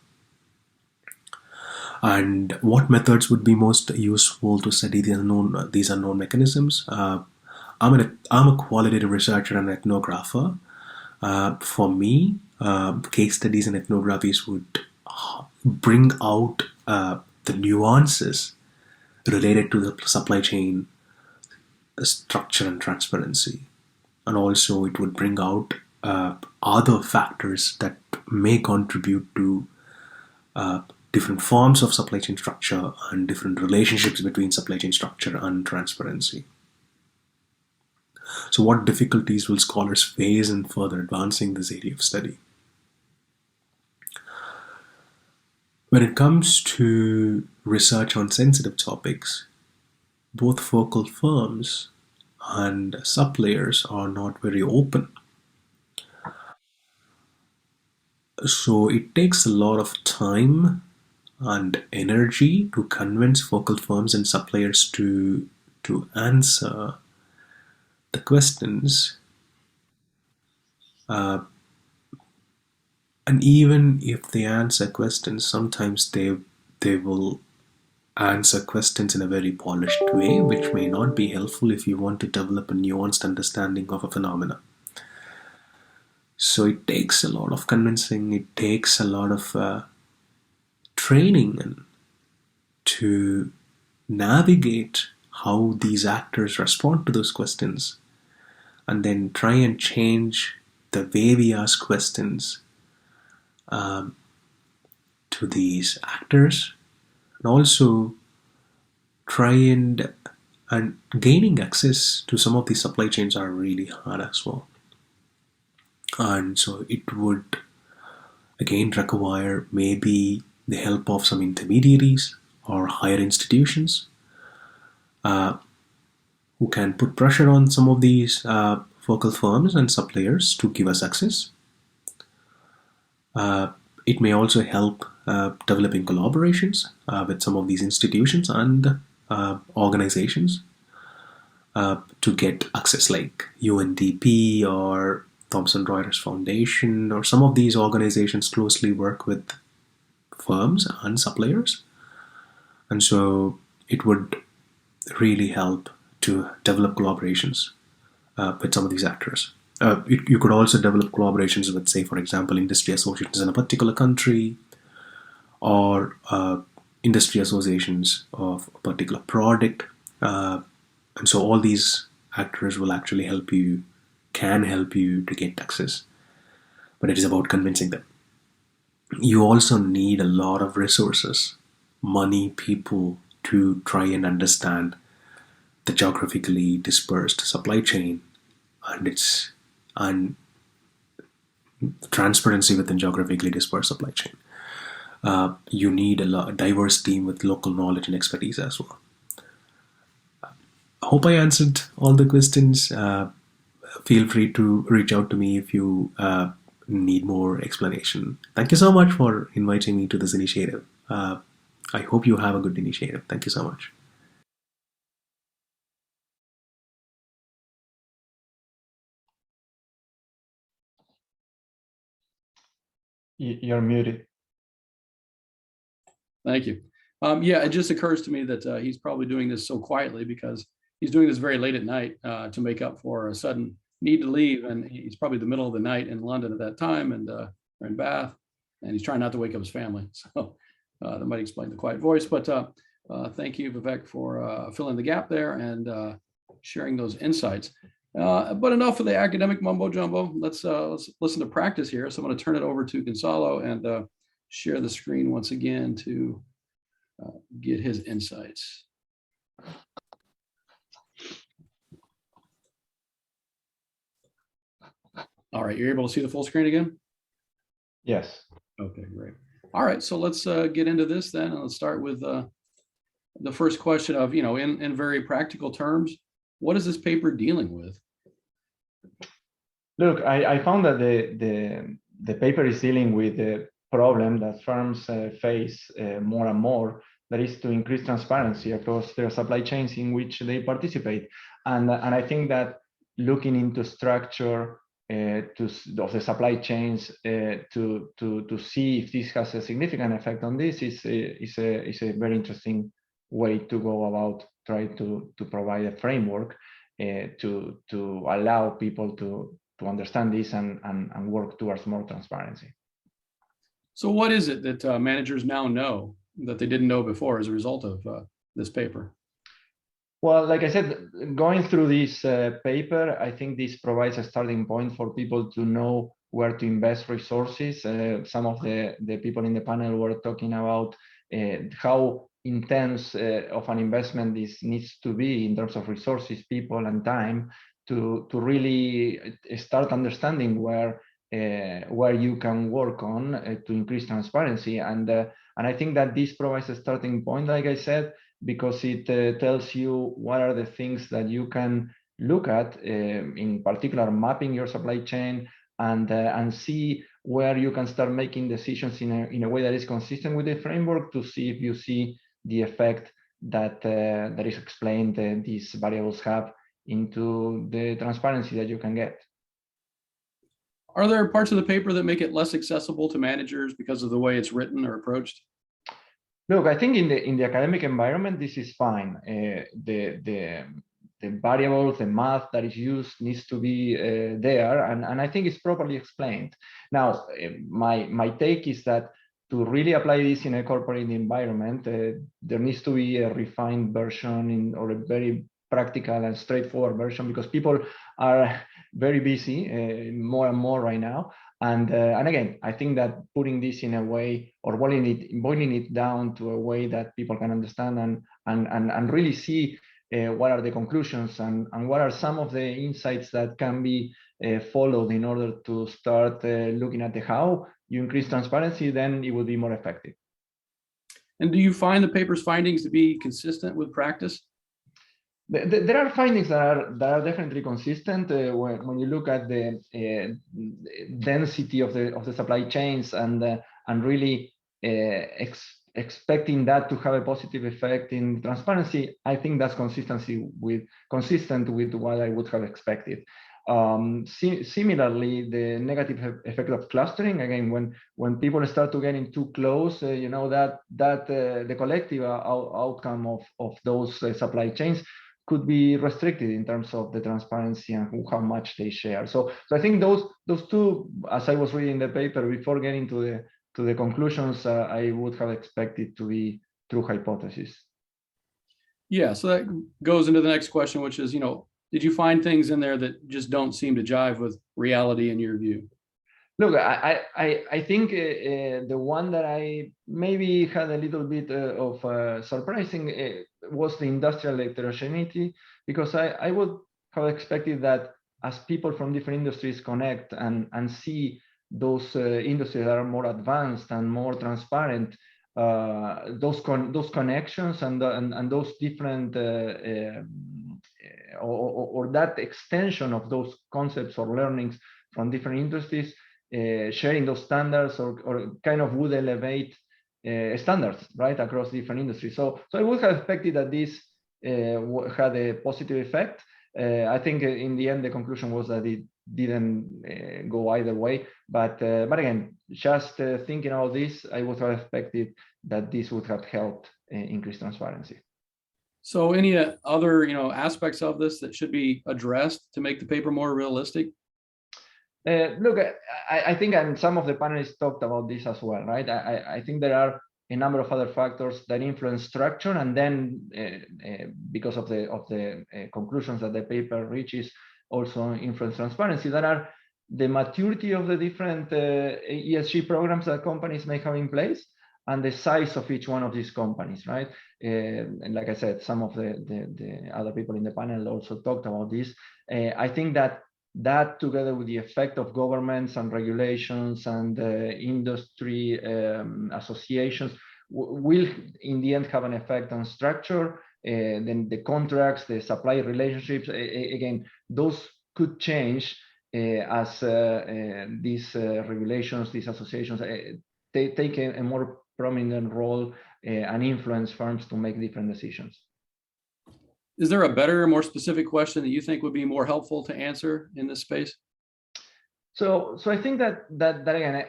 And what methods would be most useful to study these unknown mechanisms? I'm a qualitative researcher and ethnographer. For me, case studies and ethnographies would bring out the nuances related to the supply chain structure and transparency. And also it would bring out other factors that may contribute to different forms of supply chain structure and different relationships between supply chain structure and transparency. So what difficulties will scholars face in further advancing this area of study? When it comes to research on sensitive topics, both focal firms and suppliers are not very open. So it takes a lot of time and energy to convince focal firms and suppliers to answer the questions And even if they answer questions, sometimes they will answer questions in a very polished way, which may not be helpful if you want to develop a nuanced understanding of a phenomena. So it takes a lot of convincing, it takes a lot of training and to navigate how these actors respond to those questions, and then try and change the way we ask questions to these actors, and also try and gaining access to some of these supply chains are really hard as well. And so it would again require maybe the help of some intermediaries or higher institutions who can put pressure on some of these focal firms and suppliers to give us access. It may also help developing collaborations with some of these institutions and organizations to get access, like UNDP or Thomson Reuters Foundation, or some of these organizations closely work with firms and suppliers. And so it would really help to develop collaborations with some of these actors. You could also develop collaborations with, say, for example, industry associations in a particular country, or industry associations of a particular product. And so all these actors will actually can help you to get access. But it is about convincing them. You also need a lot of resources, money, people, to try and understand the geographically dispersed supply chain and transparency within geographically dispersed supply chain. You need a diverse team with local knowledge and expertise as well. I hope I answered all the questions. Feel free to reach out to me if you need more explanation. Thank you so much for inviting me to this initiative. I hope you have a good initiative. Thank you so much. You're muted. Thank you. Yeah, it just occurs to me that he's probably doing this so quietly because he's doing this very late at night to make up for a sudden need to leave. And he's probably the middle of the night in London at that time, and or in Bath, and he's trying not to wake up his family. So that might explain the quiet voice. But thank you, Vivek, for filling the gap there and sharing those insights. But enough of the academic mumbo jumbo. Let's listen to practice here. So I'm going to turn it over to Gonzalo and share the screen once again to get his insights. All right, you're able to see the full screen again? Yes. Okay, great. All right, so let's get into this then. And let's start with the first question of, in very practical terms, what is this paper dealing with? Look, I found that the paper is dealing with a problem that firms face more and more, that is to increase transparency across their supply chains in which they participate. And I think that looking into structure of the supply chains to see if this has a significant effect on this is a very interesting way to go about try to provide a framework to allow people to understand this and work towards more transparency. So what is it that managers now know that they didn't know before as a result of this paper? Well, like I said, going through this paper, I think this provides a starting point for people to know where to invest resources. Some of the people in the panel were talking about how intense of an investment this needs to be in terms of resources, people, and time to really start understanding where you can work on to increase transparency. And I think that this provides a starting point, like I said, because it tells you what are the things that you can look at, in particular mapping your supply chain and see where you can start making decisions in a way that is consistent with the framework, to see if you see the effect that is explained these variables have into the transparency that you can get. Are there parts of the paper that make it less accessible to managers because of the way it's written or approached? Look, I think in the academic environment, this is fine. The variables, the math that is used needs to be there, and I think it's properly explained. Now, my take is that to really apply this in a corporate environment, there needs to be a refined version or a very practical and straightforward version, because people are very busy more and more right now. And again, I think that putting this in a way, or boiling it down to a way that people can understand and really see what are the conclusions and what are some of the insights that can be followed in order to start looking at the how you increase transparency, then it will be more effective. And do you find the paper's findings to be consistent with practice? There are findings that are definitely consistent when you look at the density of the supply chains and really expecting that to have a positive effect in transparency. I think that's consistent with what I would have expected. Similarly, the negative effect of clustering, again, when people start to getting too close, you know, that the collective outcome of those supply chains could be restricted in terms of the transparency and how much they share. So I think those two, as I was reading the paper before getting to the conclusions, I would have expected to be true hypothesis. Yeah, so that goes into the next question, which is, you know, did you find things in there that just don't seem to jive with reality in your view? Look, I think the one that I maybe had a little bit of surprising was the industrial heterogeneity, because I would have expected that as people from different industries connect and see those industries that are more advanced and more transparent, those connections and those different or that extension of those concepts or learnings from different industries, sharing those standards or kind of would elevate standards right across different industries. So I would have expected that this had a positive effect. I think in the end the conclusion was that it didn't go either way. But again, just thinking about this, I would have expected that this would have helped increase transparency. So any other aspects of this that should be addressed to make the paper more realistic? Look, I think, and some of the panelists talked about this as well, right? I think there are a number of other factors that influence structure, and then because of the conclusions that the paper reaches, also influence transparency. That are the maturity of the different ESG programs that companies may have in place, and the size of each one of these companies, right? And like I said, some of the other people in the panel also talked about this. I think that together with the effect of governments and regulations and industry associations will in the end have an effect on structure. Then the contracts, the supply relationships, again, those could change as these regulations, these associations, they take a more prominent role and influence firms to make different decisions. Is there a better, more specific question that you think would be more helpful to answer in this space? So I think that again,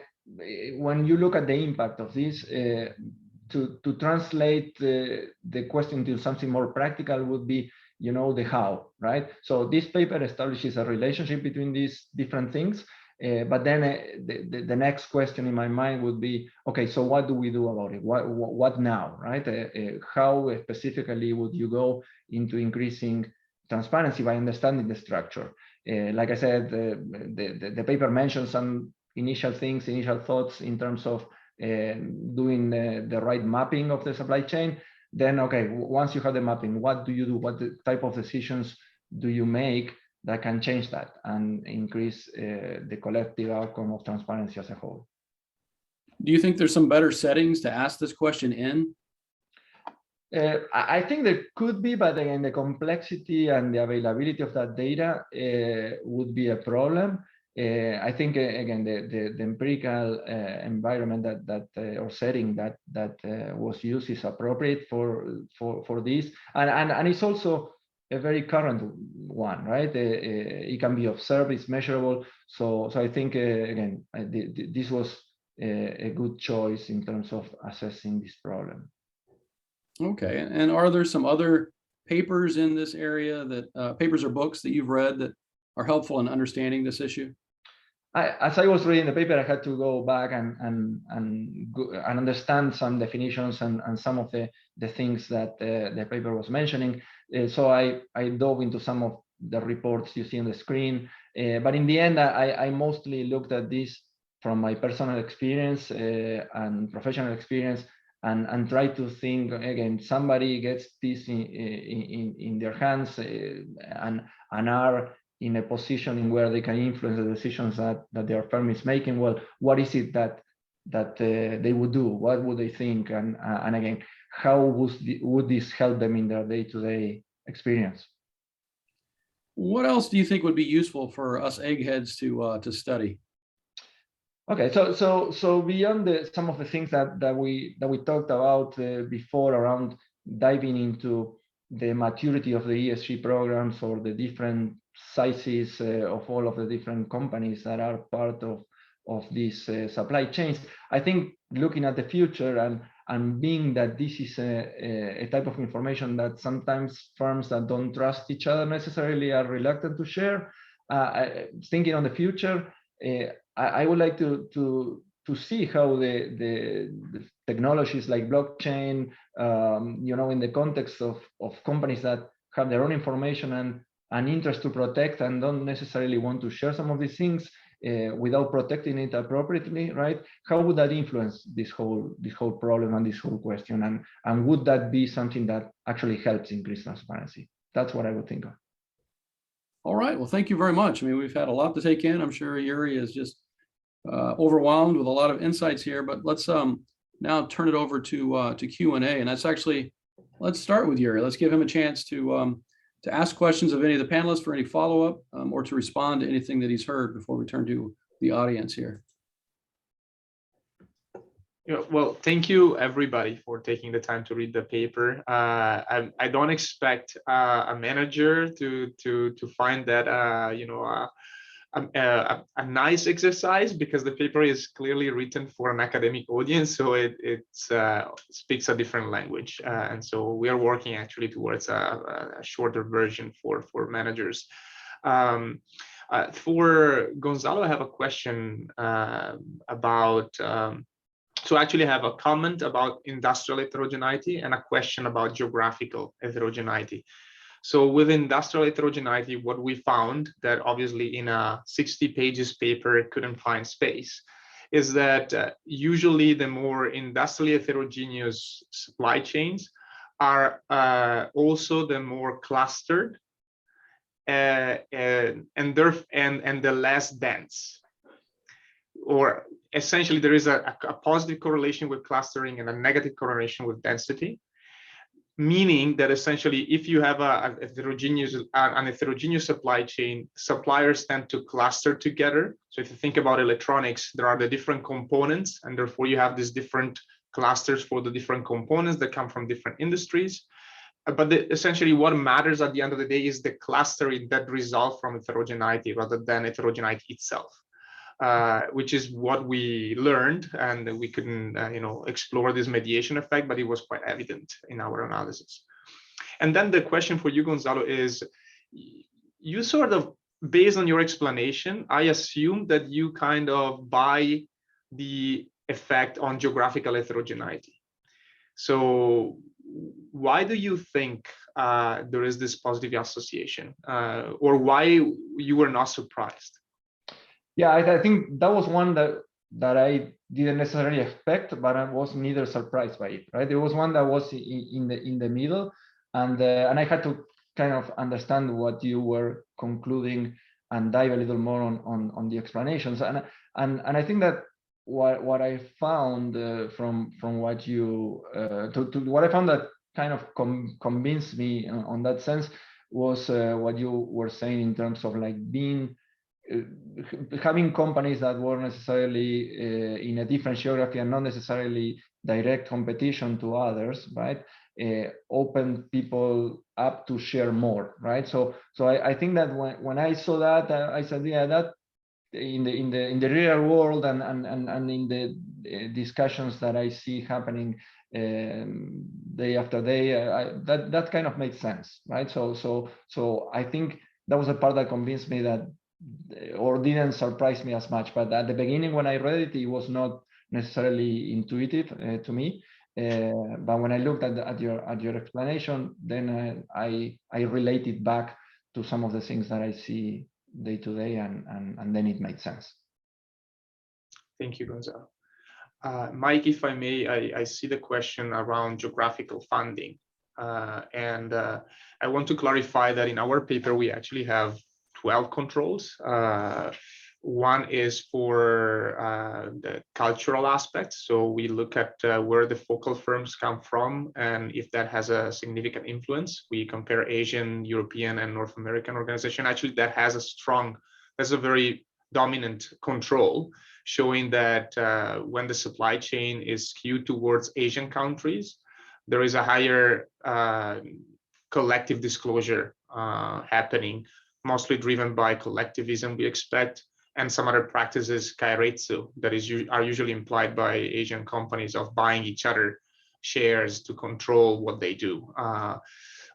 when you look at the impact of this, to translate the question to something more practical would be, the how, right? So this paper establishes a relationship between these different things. But then the next question in my mind would be, okay, so what do we do about it? What now, right? How specifically would you go into increasing transparency by understanding the structure? Like I said, the paper mentions some initial thoughts in terms of doing the right mapping of the supply chain. Then, okay, once you have the mapping, what do you do? What type of decisions do you make that can change that and increase the collective outcome of transparency as a whole? Do you think there's some better settings to ask this question in? I think there could be, but again, the complexity and the availability of that data would be a problem. I think again, the empirical environment or setting that was used is appropriate for this, and it's also a very current one, right? It can be observed, it's measurable. So I think again, this was a good choice in terms of assessing this problem. Okay, and are there some other papers in this area that papers or books that you've read that are helpful in understanding this issue? As I was reading the paper, I had to go back and understand some definitions and some of the things that the paper was mentioning. So I dove into some of the reports you see on the screen. But in the end, I mostly looked at this from my personal experience and professional experience, and try to think again. Somebody gets this in their hands and are in a position in where they can influence the decisions that their firm is making. Well, what is it that they would do? What would they think? And again, how would this help them in their day-to-day experience? What else do you think would be useful for us eggheads to study? Okay, so beyond some of the things that we talked about before around diving into the maturity of the ESG programs or the different sizes of all of the different companies that are part of these supply chains, I think looking at the future and being that this is a type of information that sometimes firms that don't trust each other necessarily are reluctant to share, thinking on the future, I would like to see how the technologies like blockchain, in the context of companies that have their own information and an interest to protect and don't necessarily want to share some of these things without protecting it appropriately, right? How would that influence this whole problem and this whole question? And would that be something that actually helps increase transparency? That's what I would think of. All right. Well, thank you very much. I mean, we've had a lot to take in. I'm sure Yuri is just overwhelmed with a lot of insights here. But let's now turn it over to Q&A. And that's actually, let's start with Yuri. Let's give him a chance to ask questions of any of the panelists for any follow-up or to respond to anything that he's heard before we turn to the audience here. Yeah, well, thank you everybody for taking the time to read the paper. I don't expect a manager to find that a nice exercise, because the paper is clearly written for an academic audience, so it speaks a different language, and so we are working actually towards a shorter version for managers. For Gonzalo, I have a question about. So I actually have a comment about industrial heterogeneity and a question about geographical heterogeneity. So with industrial heterogeneity, what we found that obviously in a 60 pages paper, it couldn't find space, is that usually the more industrially heterogeneous supply chains are also the more clustered and the less dense. Or essentially there is a positive correlation with clustering and a negative correlation with density. Meaning that essentially, if you have an heterogeneous supply chain, suppliers tend to cluster together. So if you think about electronics, there are the different components, and therefore you have these different clusters for the different components that come from different industries. But essentially, what matters at the end of the day is the clustering that result from heterogeneity rather than heterogeneity itself. Which is what we learned, and we couldn't explore this mediation effect, but it was quite evident in our analysis. And then the question for you, Gonzalo, is you sort of, based on your explanation, I assume that you kind of buy the effect on geographical heterogeneity. So why do you think there is this positive association, or why you were not surprised? Yeah, I think that was one that I didn't necessarily expect, but I was neither surprised by it. Right, it was one that was in the middle, and I had to kind of understand what you were concluding and dive a little more on the explanations. And I think that what I found from what you what I found that kind of convinced me on that sense was what you were saying in terms of like being having companies that were necessarily in a different geography and not necessarily direct competition to others, right? Open people up to share more, right? So I think that when I saw that, I said, yeah, that in the real world and in the discussions that I see happening day after day, that kind of makes sense, right? So I think that was a part that convinced me that, or didn't surprise me as much. But at the beginning, when I read it, it was not necessarily intuitive to me. But when I looked at your explanation, then I related back to some of the things that I see day to day, and then it made sense. Thank you, Gonzalo. Mike, if I may, I see the question around geographical funding. And I want to clarify that in our paper, we actually have 12 controls. One is for the cultural aspects. So we look at where the focal firms come from, and if that has a significant influence. We compare Asian, European, and North American organization. Actually, that's a very dominant control, showing that when the supply chain is skewed towards Asian countries, there is a higher collective disclosure happening, mostly driven by collectivism, we expect, and some other practices, kairetsu, that are usually implied by Asian companies of buying each other shares to control what they do.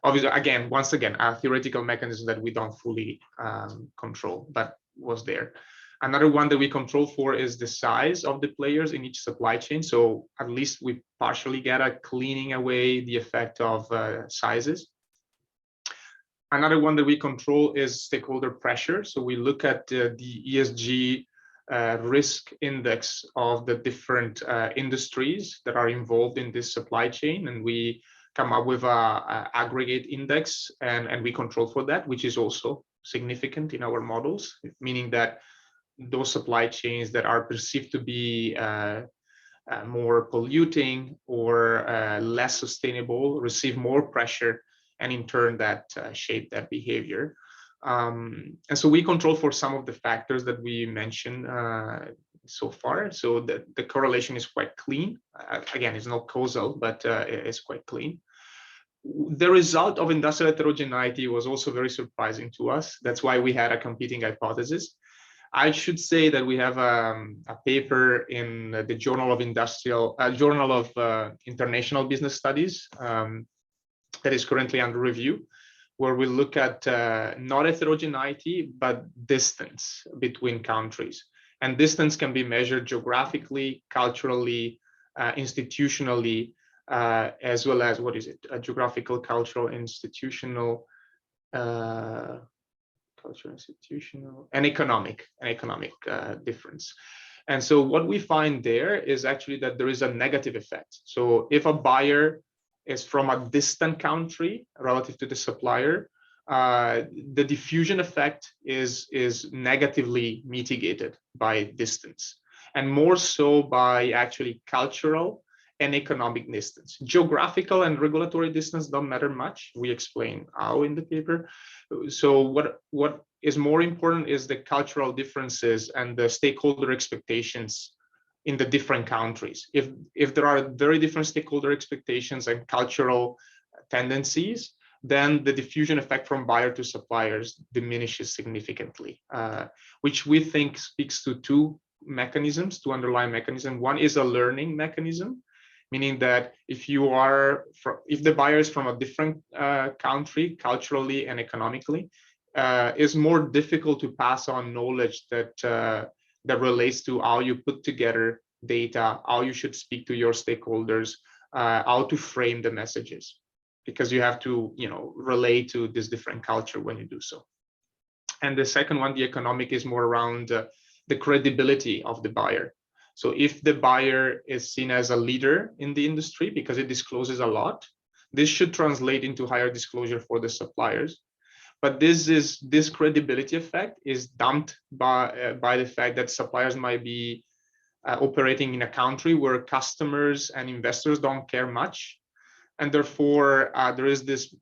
Obviously, once again, a theoretical mechanism that we don't fully control, but was there. Another one that we control for is the size of the players in each supply chain. So at least we partially get a cleaning away the effect of sizes. Another one that we control is stakeholder pressure. So we look at the ESG risk index of the different industries that are involved in this supply chain, and we come up with a aggregate index, and we control for that, which is also significant in our models, meaning that those supply chains that are perceived to be more polluting or less sustainable receive more pressure, and in turn that shape that behavior. And so we control for some of the factors that we mentioned so far. So the correlation is quite clean. Again, it's not causal, but it's quite clean. The result of industrial heterogeneity was also very surprising to us. That's why we had a competing hypothesis. I should say that we have a paper in the Journal of International Business Studies that is currently under review, where we look at not heterogeneity, but distance between countries. And distance can be measured geographically, culturally, institutionally, as well as, what is it? A geographical, cultural, institutional, and economic difference. And so what we find there is actually that there is a negative effect. So if a buyer is from a distant country relative to the supplier, the diffusion effect is negatively mitigated by distance, and more so by actually cultural and economic distance. Geographical and regulatory distance don't matter much. We explain how in the paper. So what is more important is the cultural differences and the stakeholder expectations in the different countries. If there are very different stakeholder expectations and cultural tendencies, then the diffusion effect from buyer to suppliers diminishes significantly, which we think speaks to two underlying mechanisms. One is a learning mechanism, meaning that if the buyer is from a different country, culturally and economically, it's more difficult to pass on knowledge that relates to how you put together data, how you should speak to your stakeholders, how to frame the messages, because you have to, relate to this different culture when you do so. And the second one, the economic, is more around the credibility of the buyer. So if the buyer is seen as a leader in the industry because it discloses a lot, this should translate into higher disclosure for the suppliers. But this credibility effect is damped by the fact that suppliers might be operating in a country where customers and investors don't care much. And therefore, there is this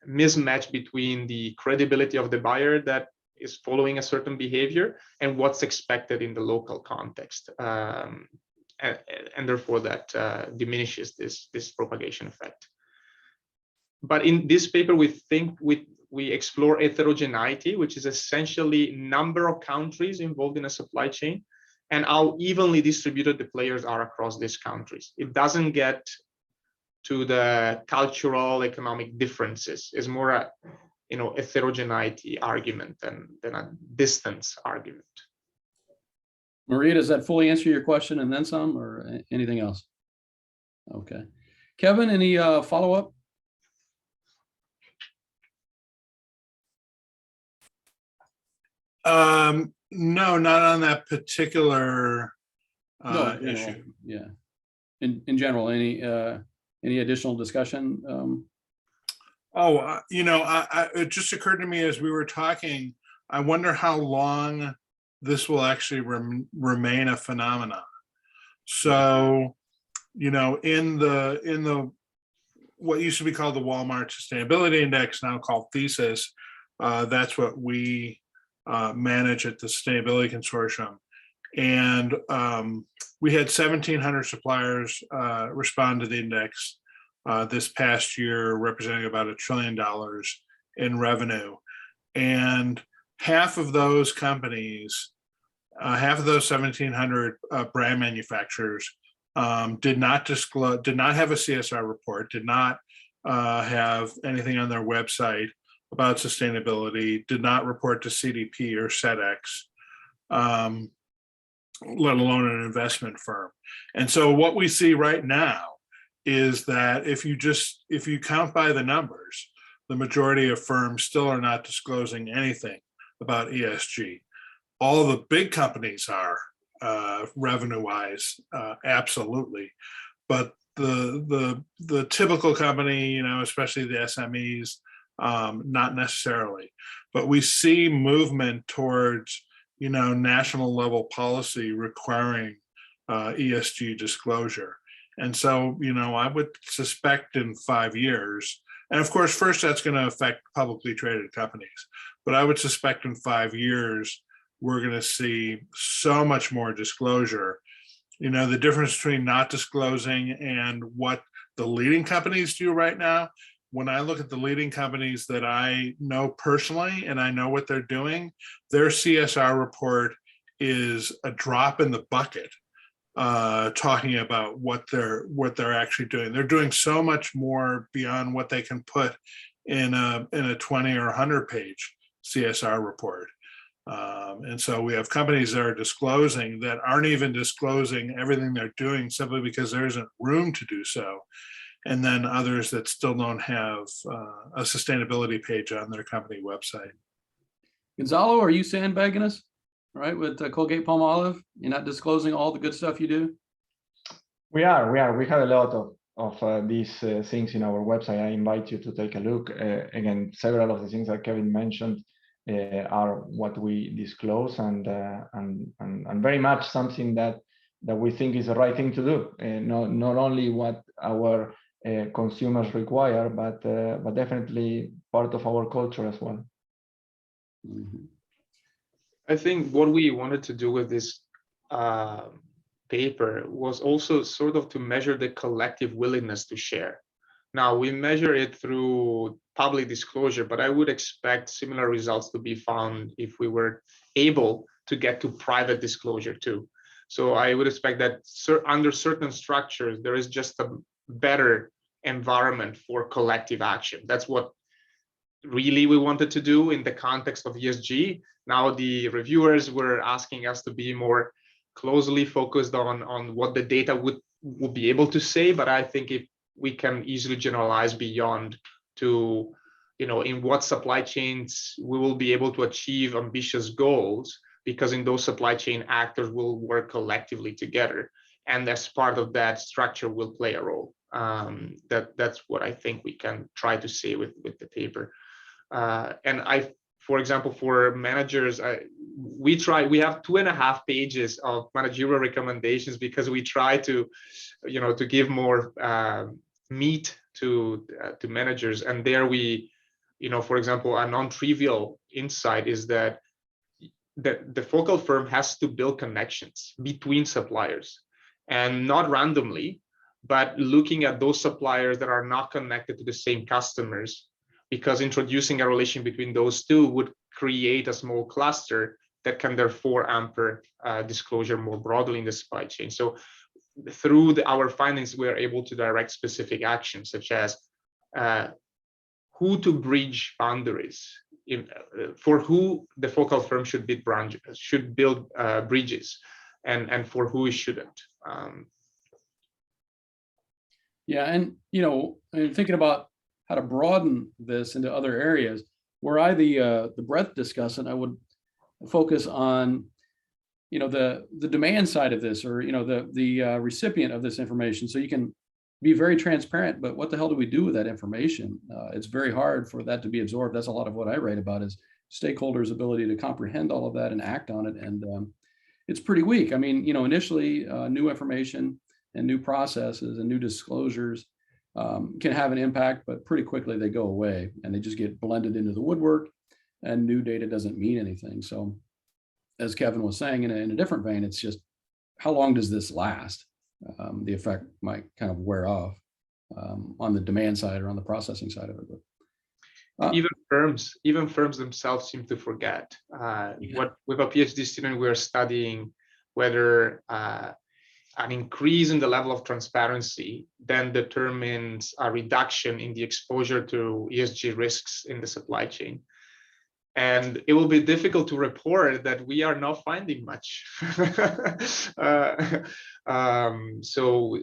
mismatch between the credibility of the buyer that is following a certain behavior and what's expected in the local context. And therefore that diminishes this propagation effect. But in this paper, we explore heterogeneity, which is essentially number of countries involved in a supply chain and how evenly distributed the players are across these countries. It doesn't get to the cultural, economic differences. It's more a heterogeneity argument than a distance argument. Maria, does that fully answer your question and then some, or anything else? Okay. Kevin, any follow-up? No, not on that particular No, issue. Yeah. In general, any additional discussion? It just occurred to me as we were talking, I wonder how long this will actually remain a phenomenon. So, in the what used to be called the Walmart Sustainability Index, now called Thesis, that's what we manage at the Sustainability Consortium. And we had 1,700 suppliers respond to the index this past year, representing about $1 trillion in revenue. And half of those companies, half of those 1,700 brand manufacturers did not have a CSR report, did not have anything on their website about sustainability, did not report to CDP or SEDEX, let alone an investment firm. And so what we see right now is that if you count by the numbers, the majority of firms still are not disclosing anything about ESG. All the big companies are revenue-wise, absolutely, but the typical company, especially the SMEs, not necessarily. But we see movement towards national level policy requiring ESG disclosure. And so, I would suspect in 5 years, and of course, first that's going to affect publicly traded companies, but I would suspect in 5 years, we're going to see so much more disclosure. The difference between not disclosing and what the leading companies do right now, when I look at the leading companies that I know personally and I know what they're doing, their CSR report is a drop in the bucket, talking about what they're actually doing. They're doing so much more beyond what they can put in a 20 or 100 page CSR report. And so we have companies that are disclosing that aren't even disclosing everything they're doing simply because there isn't room to do so. And then others that still don't have a sustainability page on their company website. Gonzalo, are you sandbagging us, right, with Colgate Palmolive? You're not disclosing all the good stuff you do? We are. We have a lot of these things in our website. I invite you to take a look. Again, several of the things that Kevin mentioned are what we disclose, and very much something that we think is the right thing to do. Not only what our consumers require, but definitely part of our culture as well. Mm-hmm. I think what we wanted to do with this paper was also sort of to measure the collective willingness to share. Now, we measure it through public disclosure, but I would expect similar results to be found if we were able to get to private disclosure too. So I would expect that under certain structures, there is just a better environment for collective action. That's what really we wanted to do in the context of ESG. Now the reviewers were asking us to be more closely focused on what the data would be able to say, but I think if we can easily generalize beyond to, in what supply chains we will be able to achieve ambitious goals, because in those supply chain actors will work collectively together. And as part of that, structure will play a role. That's what I think we can try to say with the paper. And for example, for managers, we have 2.5 pages of managerial recommendations because we try to, to give more meat to managers. And there we, for example, a non-trivial insight is that the focal firm has to build connections between suppliers, and not randomly, but looking at those suppliers that are not connected to the same customers, because introducing a relation between those two would create a small cluster that can therefore hamper disclosure more broadly in the supply chain. So through our findings, we are able to direct specific actions, such as who to bridge boundaries, for who the focal firm should build bridges, and for who it shouldn't. Yeah, and thinking about how to broaden this into other areas, were I the breadth discussant, I would focus on the demand side of this, or the recipient of this information, so you can be very transparent. But what the hell do we do with that information? It's very hard for that to be absorbed. That's a lot of what I write about, is stakeholders' ability to comprehend all of that and act on it, and it's pretty weak. I mean, initially new information and new processes and new disclosures can have an impact, but pretty quickly they go away and they just get blended into the woodwork, and new data doesn't mean anything. So as Kevin was saying, in a different vein, it's just, how long does this last? The effect might kind of wear off on the demand side or on the processing side of it. But, even firms themselves seem to forget. With a PhD student, we're studying whether an increase in the level of transparency then determines a reduction in the exposure to ESG risks in the supply chain. And it will be difficult to report that we are not finding much. So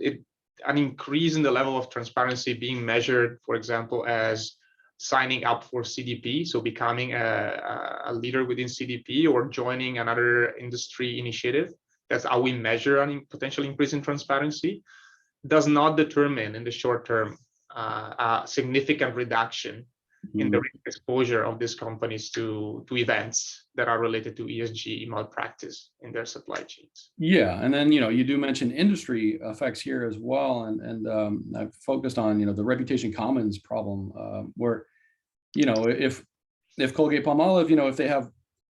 an increase in the level of transparency being measured, for example, as signing up for CDP, so becoming a leader within CDP, or joining another industry initiative, that's how we measure a potential increase in transparency, does not determine in the short term a significant reduction in the risk exposure of these companies to events that are related to ESG malpractice in their supply chains. Yeah, and then you do mention industry effects here as well, and I've focused on the reputation commons problem, where if Colgate-Palmolive,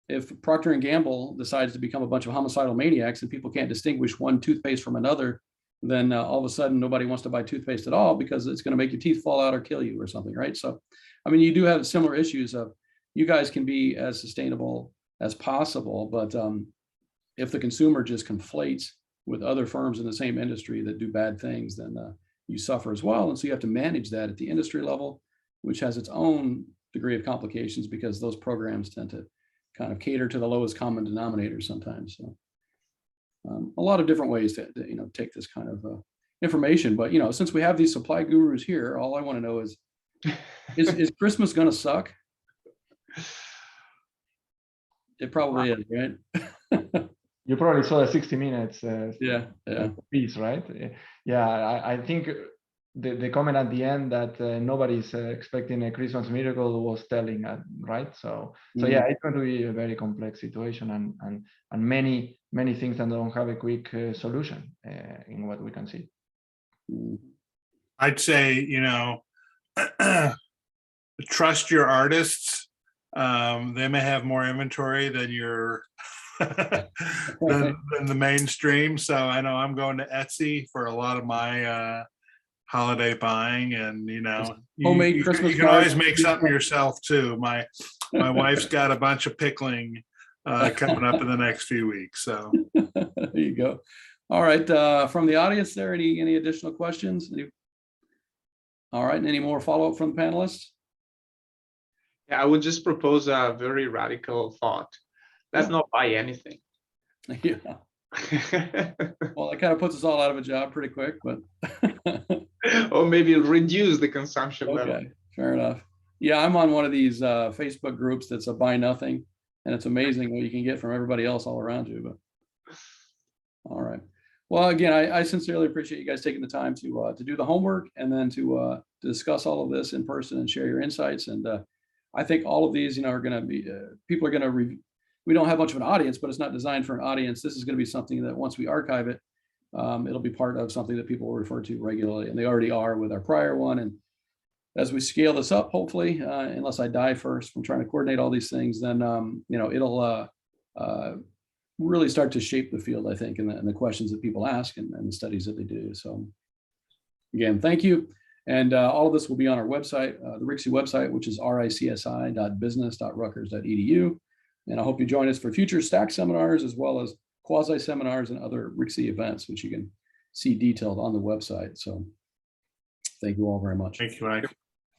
if Procter & Gamble decides to become a bunch of homicidal maniacs and people can't distinguish one toothpaste from another, then all of a sudden nobody wants to buy toothpaste at all because it's going to make your teeth fall out or kill you or something, right? So, I mean, you do have similar issues of, you guys can be as sustainable as possible, but if the consumer just conflates with other firms in the same industry that do bad things, then you suffer as well. And so you have to manage that at the industry level, which has its own degree of complications, because those programs tend to kind of cater to the lowest common denominator sometimes. So a lot of different ways to take this kind of information. But since we have these supply gurus here, all I want to know is Christmas going to suck? It probably is, right? You probably saw the 60 Minutes yeah piece, right? Yeah, I think the comment at the end that nobody's expecting a Christmas miracle was telling, right? So yeah, it's going to be a very complex situation, and many things that don't have a quick solution in what we can see. I'd say, trust your artists. They may have more inventory than than the mainstream. So I know I'm going to Etsy for a lot of my holiday buying, and homemade Christmas you can always make something yourself too. My wife's got a bunch of pickling coming up in the next few weeks. So there you go. All right, from the audience there, any additional questions? All right, and any more follow-up from the panelists? Yeah, I would just propose a very radical thought. Let's not buy anything. Yeah. Well, that kind of puts us all out of a job pretty quick, but or maybe reduce the consumption level. Okay, fair enough. Yeah, I'm on one of these Facebook groups that's a buy nothing, and it's amazing what you can get from everybody else all around you. But all right. Well, again, I sincerely appreciate you guys taking the time to do the homework, and then to discuss all of this in person and share your insights. And I think all of these, are going to be people are going to we don't have much of an audience, but it's not designed for an audience. This is going to be something that once we archive it, it'll be part of something that people will refer to regularly, and they already are with our prior one. And as we scale this up, hopefully, unless I die first from trying to coordinate all these things, then it'll really start to shape the field, I think, and the questions that people ask and the studies that they do. So again, thank you. And all of this will be on our website, the RICSI website, which is ricsi.business.rutgers.edu. And I hope you join us for future STAC seminars, as well as quasi-seminars and other RICSI events, which you can see detailed on the website. So thank you all very much. Thank you, Mike.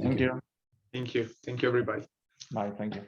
Thank you. Thank you. Thank you, everybody. Bye. Thank you.